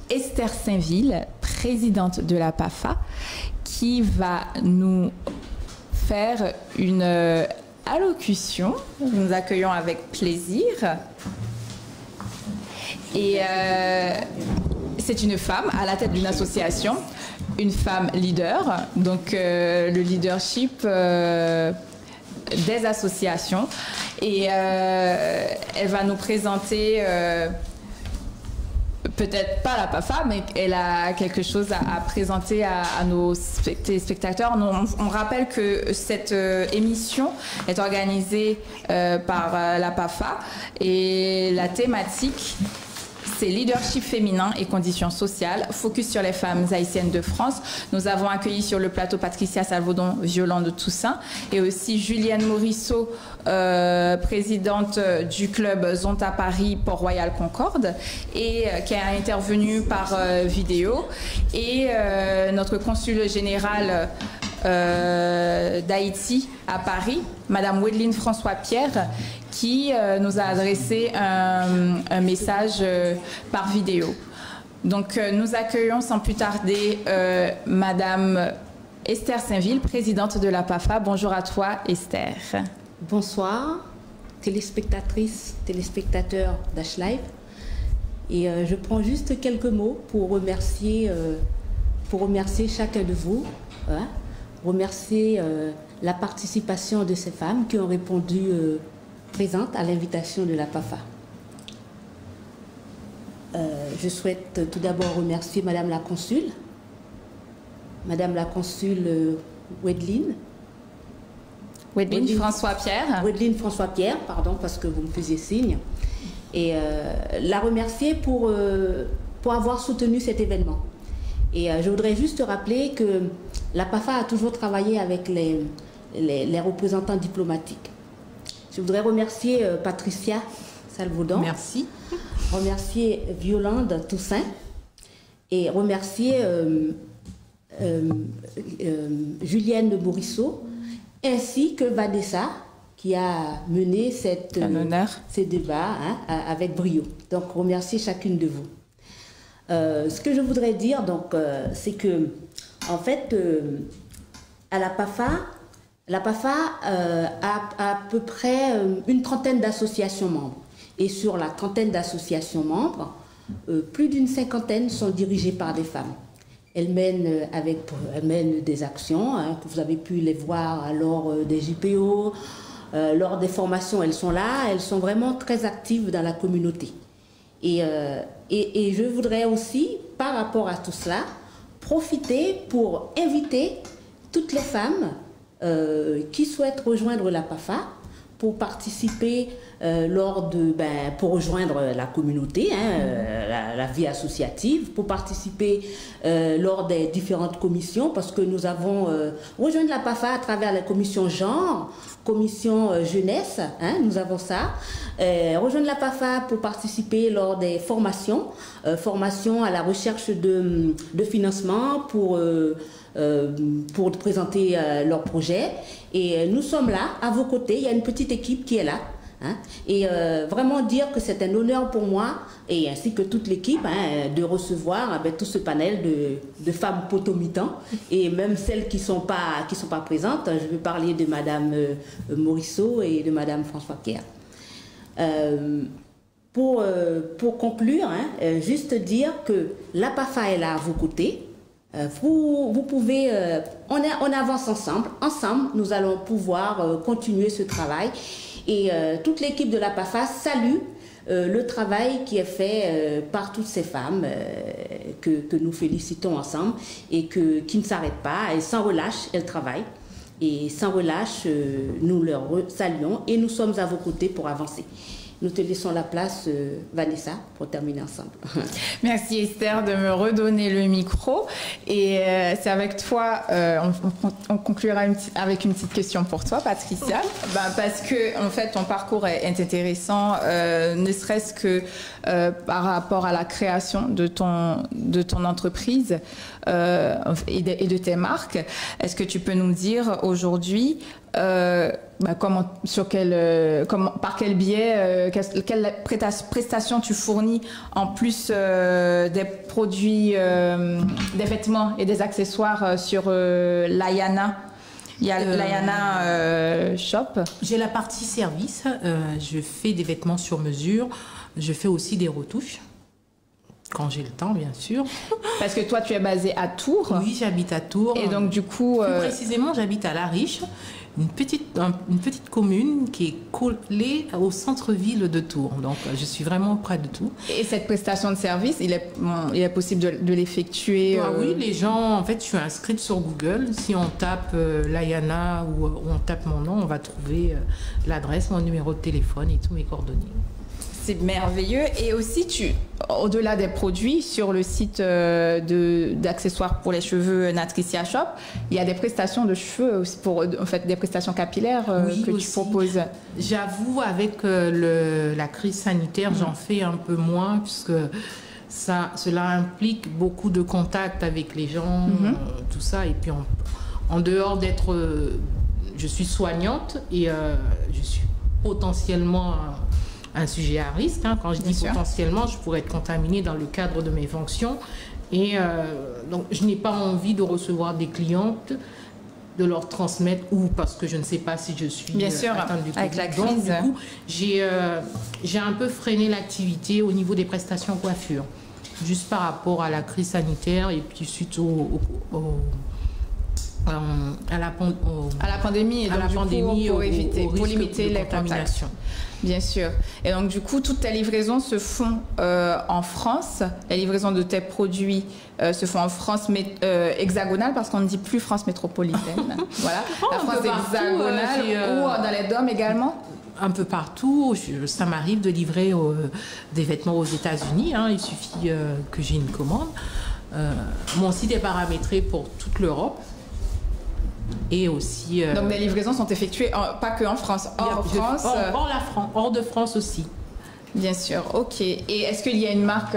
Speaker 1: Esther Saint-Ville, présidente de la PAFA, qui va nous faire une allocution. Nous accueillons avec plaisir. Et c'est une femme à la tête d'une association, une femme leader, donc le leadership des associations. Et elle va nous présenter, peut-être pas la PAFA, mais elle a quelque chose à présenter à nos spectateurs. On rappelle que cette émission est organisée par la PAFA et la thématique, c'est leadership féminin et conditions sociales, focus sur les femmes haïtiennes de France. Nous avons accueilli sur le plateau Patricia Salvaudon-Violande Toussaint et aussi Julienne Morisseau, présidente du club Zonta Paris Port-Royal Concorde, et qui a intervenu par vidéo, et notre consul général d'Haïti à Paris, Madame Wedeline François-Pierre, qui nous a adressé un message par vidéo. Donc nous accueillons sans plus tarder Madame Esther Saint-Ville, présidente de la PAFA. Bonjour à toi, Esther.
Speaker 6: Bonsoir, téléspectatrices, téléspectateurs d'H-Live. Et je prends juste quelques mots pour remercier chacun de vous, hein, remercier la participation de ces femmes qui ont répondu présentes à l'invitation de la PAFA. Je souhaite tout d'abord remercier Madame la Consul, Wedeline
Speaker 1: François-Pierre.
Speaker 6: Wedeline François-Pierre, pardon, parce que vous me faisiez signe. Et la remercier pour avoir soutenu cet événement. Et je voudrais juste rappeler que la PAFA a toujours travaillé avec les représentants diplomatiques. Je voudrais remercier Patricia Salvaudon.
Speaker 3: Merci.
Speaker 6: Remercier Violande Toussaint et remercier Julienne Morisseau ainsi que Vanessa qui a mené ces débats, hein, avec brio. Donc remercier chacune de vous. Ce que je voudrais dire, donc, c'est que, en fait, à la PAFA a à peu près une trentaine d'associations membres. Et sur la trentaine d'associations membres, plus d'une cinquantaine sont dirigées par des femmes. Elles mènent des actions, hein, que vous avez pu les voir lors des JPO, lors des formations, elles sont là, elles sont vraiment très actives dans la communauté. Et je voudrais aussi, par rapport à tout cela, profiter pour inviter toutes les femmes qui souhaitent rejoindre la PAFA pour participer pour rejoindre la communauté, hein, la vie associative, pour participer lors des différentes commissions, parce que nous avons rejoint la PAFA à travers la commission genre, commission jeunesse, hein, nous avons ça. Rejoindre la PAFA pour participer lors des formations, formations à la recherche de financement pour présenter leurs projets. Et nous sommes là, à vos côtés, il y a une petite équipe qui est là. Hein, et vraiment dire que c'est un honneur pour moi, et ainsi que toute l'équipe, hein, de recevoir avec tout ce panel de femmes potomitans, et même celles qui sont pas présentes. Je vais parler de Madame Morisseau et de Madame François-Pierre. Pour conclure, hein, juste dire que la PAFA est là à vos côtés. Vous pouvez, on avance ensemble. Ensemble, nous allons pouvoir continuer ce travail. Et toute l'équipe de la PAFA salue le travail qui est fait par toutes ces femmes que nous félicitons ensemble et qui ne s'arrêtent pas. Et sans relâche, elles travaillent. Et sans relâche, nous leur saluons et nous sommes à vos côtés pour avancer. Nous te laissons la place, Vanessa, pour terminer ensemble.
Speaker 1: Merci Esther de me redonner le micro. Et c'est avec toi, on conclura avec une petite question pour toi, Patricia. Parce que, en fait, ton parcours est intéressant, ne serait-ce que par rapport à la création de ton entreprise et de tes marques. Est-ce que tu peux nous dire aujourd'hui par quel biais, quelle prestation tu fournis en plus des produits, des vêtements et des accessoires sur l'Ayana? Il y a l'Ayana Shop.
Speaker 3: J'ai la partie service. Je fais des vêtements sur mesure. Je fais aussi des retouches. Quand j'ai le temps, bien sûr.
Speaker 1: Parce que toi, tu es basée à Tours.
Speaker 3: Oui, j'habite à Tours.
Speaker 1: Et donc, du coup...
Speaker 3: Plus précisément, j'habite à La Riche, une petite commune qui est collée au centre-ville de Tours. Donc, je suis vraiment près de tout.
Speaker 1: Et cette prestation de service, il est possible de l'effectuer
Speaker 3: Oui, les gens... En fait, je suis inscrite sur Google. Si on tape l'Ayana ou on tape mon nom, on va trouver l'adresse, mon numéro de téléphone et tous mes coordonnées.
Speaker 1: C'est merveilleux. Et aussi, au-delà des produits, sur le site d'accessoires pour les cheveux Natricia Shop, il y a des prestations de cheveux, en fait, des prestations capillaires que
Speaker 3: aussi.
Speaker 1: tu proposes.
Speaker 3: J'avoue, avec la crise sanitaire, j'en fais un peu moins, puisque cela implique beaucoup de contacts avec les gens, tout ça. Et puis, en dehors d'être... je suis soignante et je suis potentiellement un sujet à risque. Hein. Quand je dis potentiellement, je pourrais être contaminée dans le cadre de mes fonctions. Et donc, je n'ai pas envie de recevoir des clientes, de leur transmettre, ou parce que je ne sais pas si je suis atteinte du Covid.
Speaker 1: Avec la crise.
Speaker 3: Donc, du coup, j'ai un peu freiné l'activité au niveau des prestations coiffure, juste par rapport à la crise sanitaire et puis suite à la pandémie, et donc,
Speaker 1: pour limiter les contaminations. Bien sûr. Et donc, du coup, toutes tes livraisons se font en France. Les livraisons de tes produits se font en France hexagonale, parce qu'on ne dit plus France métropolitaine. Voilà. La France hexagonale, ou dans les DOM également.
Speaker 3: Un peu partout. Ça m'arrive de livrer des vêtements aux États-Unis. Hein. Il suffit que j'ai une commande. Mon site est paramétré pour toute l'Europe. Et aussi...
Speaker 1: Donc, les livraisons sont effectuées pas que en France,
Speaker 3: hors de France aussi.
Speaker 1: Bien sûr, ok. Et est-ce qu'il y a une marque,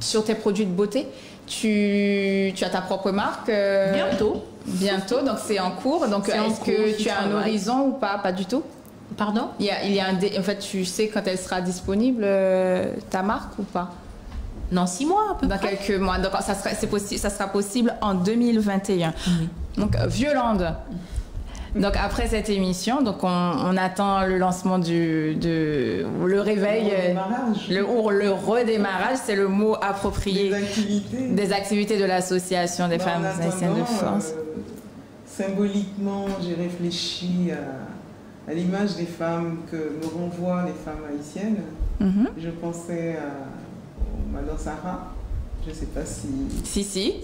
Speaker 1: sur tes produits de beauté, tu as ta propre marque Bientôt, donc c'est en cours. Donc, est-ce que tu as un horizon ou pas? Pas du tout.
Speaker 3: Pardon?
Speaker 1: En fait, tu sais quand elle sera disponible, ta marque, ou pas?
Speaker 3: Dans 6 mois, à peu près.
Speaker 1: Dans quelques mois. Donc, ça sera possible en 2021. Donc, Violande. Donc, après cette émission, donc on attend le lancement le réveil, le redémarrage, c'est le mot approprié. Des activités de l'association des femmes haïtiennes de France.
Speaker 2: Symboliquement, j'ai réfléchi à l'image des femmes que me renvoient les femmes haïtiennes. Je pensais à Madame Sarah, je ne sais pas si tu sais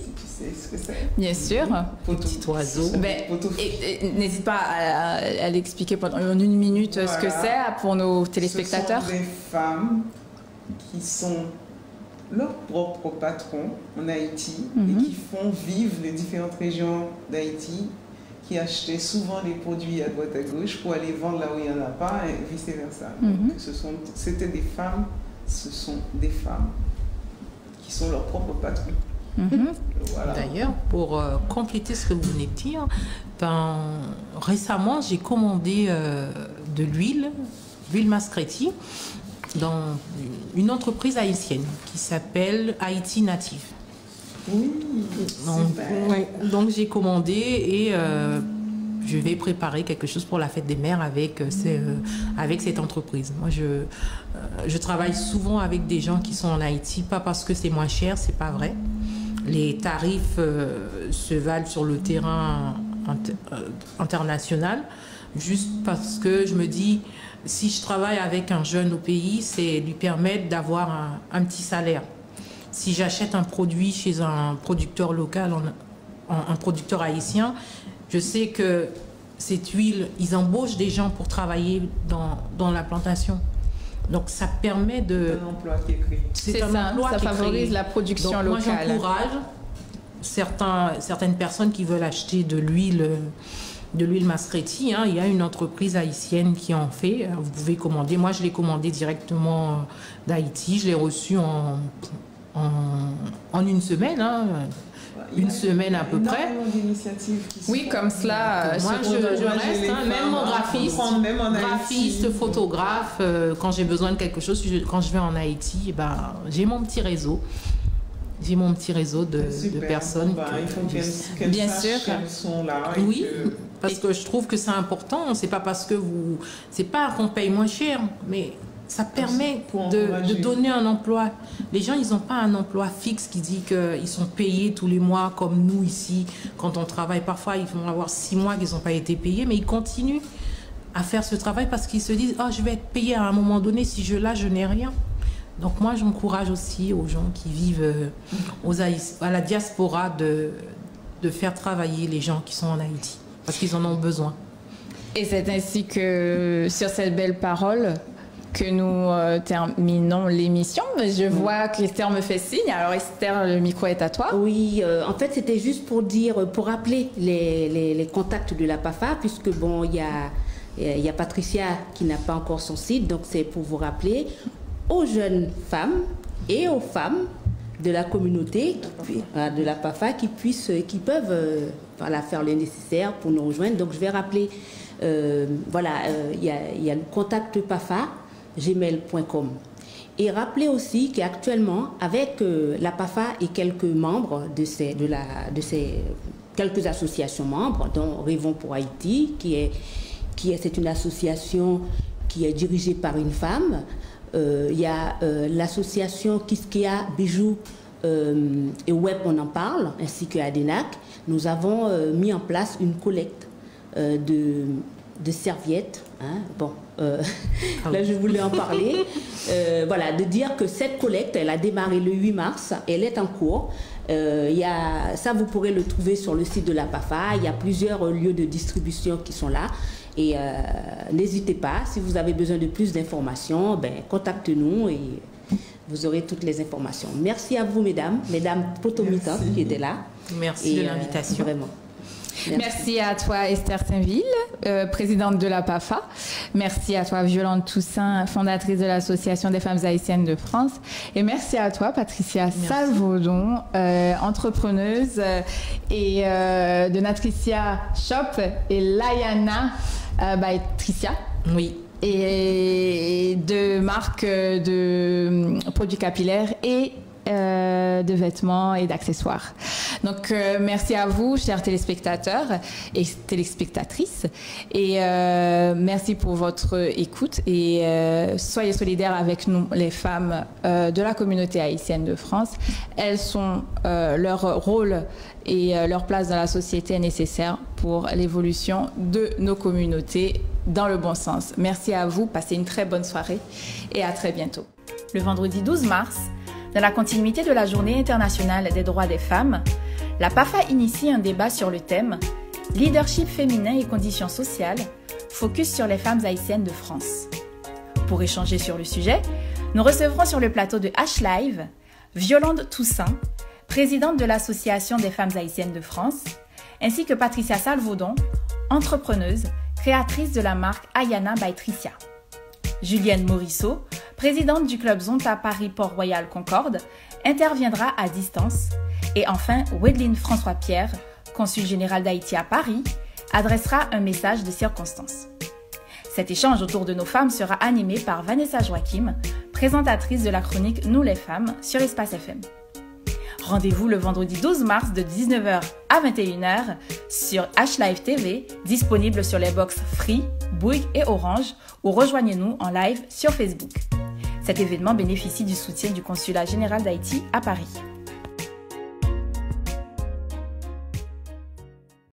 Speaker 2: ce que c'est.
Speaker 1: Bien sûr.
Speaker 3: Petit oiseau.
Speaker 1: N'hésite pas à l'expliquer pendant 1 minute ce que c'est pour nos téléspectateurs.
Speaker 2: Ce sont des femmes qui sont leurs propres patrons en Haïti et qui font vivre les différentes régions d'Haïti, qui achetaient souvent des produits à droite à gauche pour aller vendre là où il n'y en a pas et vice-versa. Donc, c'était des femmes, ce sont des femmes qui sont leurs propres patrons.
Speaker 3: Voilà. D'ailleurs, pour compléter ce que vous venez de dire, récemment, j'ai commandé de l'huile Mascretti, dans une entreprise haïtienne qui s'appelle Haïti Native.
Speaker 2: Oui,
Speaker 3: donc j'ai commandé et je vais préparer quelque chose pour la fête des mères avec cette entreprise. Moi, je travaille souvent avec des gens qui sont en Haïti, pas parce que c'est moins cher, c'est pas vrai. Les tarifs se valent sur le terrain international, juste parce que je me dis, si je travaille avec un jeune au pays, c'est lui permettre d'avoir un petit salaire. Si j'achète un produit chez un producteur local, un producteur haïtien, je sais que cette huile, ils embauchent des gens pour travailler dans la plantation. Donc ça permet de...
Speaker 2: un emploi qui est créé.
Speaker 1: C'est un emploi qui favorise la production locale.
Speaker 3: Moi j'encourage certaines personnes qui veulent acheter de l'huile Mascretti. Hein. Il y a une entreprise haïtienne qui en fait. Vous pouvez commander. Moi je l'ai commandé directement d'Haïti. Je l'ai reçu en 1 semaine. Hein. Une semaine à peu près.
Speaker 1: Oui, comme cela.
Speaker 3: Moi, je reste, hein, même mon graphiste, photographe, quand j'ai besoin de quelque chose, quand je vais en Haïti, j'ai mon petit réseau. J'ai mon petit réseau de personnes.
Speaker 2: Il faut qu'elles
Speaker 1: bien
Speaker 2: sachent
Speaker 1: sûr
Speaker 2: qu'elles sont là.
Speaker 3: Oui, parce que je trouve que c'est important. C'est pas parce que c'est pas qu'on paye moins cher, mais ça permet de donner un emploi. Les gens, ils n'ont pas un emploi fixe qui dit qu'ils sont payés tous les mois, comme nous ici, quand on travaille. Parfois, ils vont avoir 6 mois qu'ils n'ont pas été payés, mais ils continuent à faire ce travail parce qu'ils se disent « Oh, je vais être payé à un moment donné, si je n'ai rien ». Donc moi, j'encourage aussi aux gens qui vivent à la diaspora de faire travailler les gens qui sont en Haïti, parce qu'ils en ont besoin.
Speaker 1: Et c'est ainsi que, sur cette belle parole, que nous terminons l'émission. Je vois qu'Esther me fait signe. Alors Esther, le micro est à toi.
Speaker 6: Oui, en fait, c'était juste pour dire, pour rappeler les contacts de la PAFA, puisque bon, il y a Patricia qui n'a pas encore son site, donc c'est pour vous rappeler aux jeunes femmes et aux femmes de la communauté, de la PAFA, qui peuvent faire le nécessaire pour nous rejoindre. Donc je vais rappeler, il y a le contact PAFA, gmail.com. Et rappeler aussi qu'actuellement, avec la PAFA et quelques membres de ces quelques associations membres, dont Rêvons pour Haïti, c'est une association qui est dirigée par une femme. Il y a l'association Kiskia Bijoux et Web, on en parle, ainsi que ADENAC. Nous avons mis en place une collecte de serviettes. Hein. Bon, là, je voulais en parler. De dire que cette collecte, elle a démarré le 8 mars, elle est en cours. Ça, vous pourrez le trouver sur le site de la PAFA. Il y a plusieurs lieux de distribution qui sont là. Et n'hésitez pas, si vous avez besoin de plus d'informations, contactez-nous et vous aurez toutes les informations. Merci à vous, mesdames Potomita qui étaient là.
Speaker 3: Merci de l'invitation.
Speaker 6: Vraiment.
Speaker 1: Merci à toi, Esther Saint-Ville, présidente de la PAFA. Merci à toi, Violante Toussaint, fondatrice de l'Association des femmes haïtiennes de France. Et merci à toi, Patricia Salvaudon, entrepreneuse et de Natricia Shop et Layana by Tricia.
Speaker 3: Oui.
Speaker 1: Et de marques de produits capillaires et de vêtements et d'accessoires. Donc, merci à vous, chers téléspectateurs et téléspectatrices. Et merci pour votre écoute. Et soyez solidaires avec nous, les femmes de la communauté haïtienne de France. Elles sont, leur rôle et leur place dans la société est nécessaire pour l'évolution de nos communautés dans le bon sens. Merci à vous. Passez une très bonne soirée et à très bientôt. Le vendredi 12 mars, dans la continuité de la Journée internationale des droits des femmes, la PAFA initie un débat sur le thème « Leadership féminin et conditions sociales, focus sur les femmes haïtiennes de France ». Pour échanger sur le sujet, nous recevrons sur le plateau de H-Live Violante Toussaint, présidente de l'Association des femmes haïtiennes de France, ainsi que Patricia Salvaudon, entrepreneuse, créatrice de la marque Ayana by Tricia. Julienne Morisseau, présidente du club Zonta Paris Port-Royal Concorde, interviendra à distance. Et enfin, Wedline François-Pierre, consul général d'Haïti à Paris, adressera un message de circonstance. Cet échange autour de nos femmes sera animé par Vanessa Joachim, présentatrice de la chronique Nous les femmes sur Espace FM. Rendez-vous le vendredi 12 mars de 19h à 21h sur H-Live TV, disponible sur les box Free, Bouygues et Orange, ou rejoignez-nous en live sur Facebook. Cet événement bénéficie du soutien du Consulat général d'Haïti à Paris.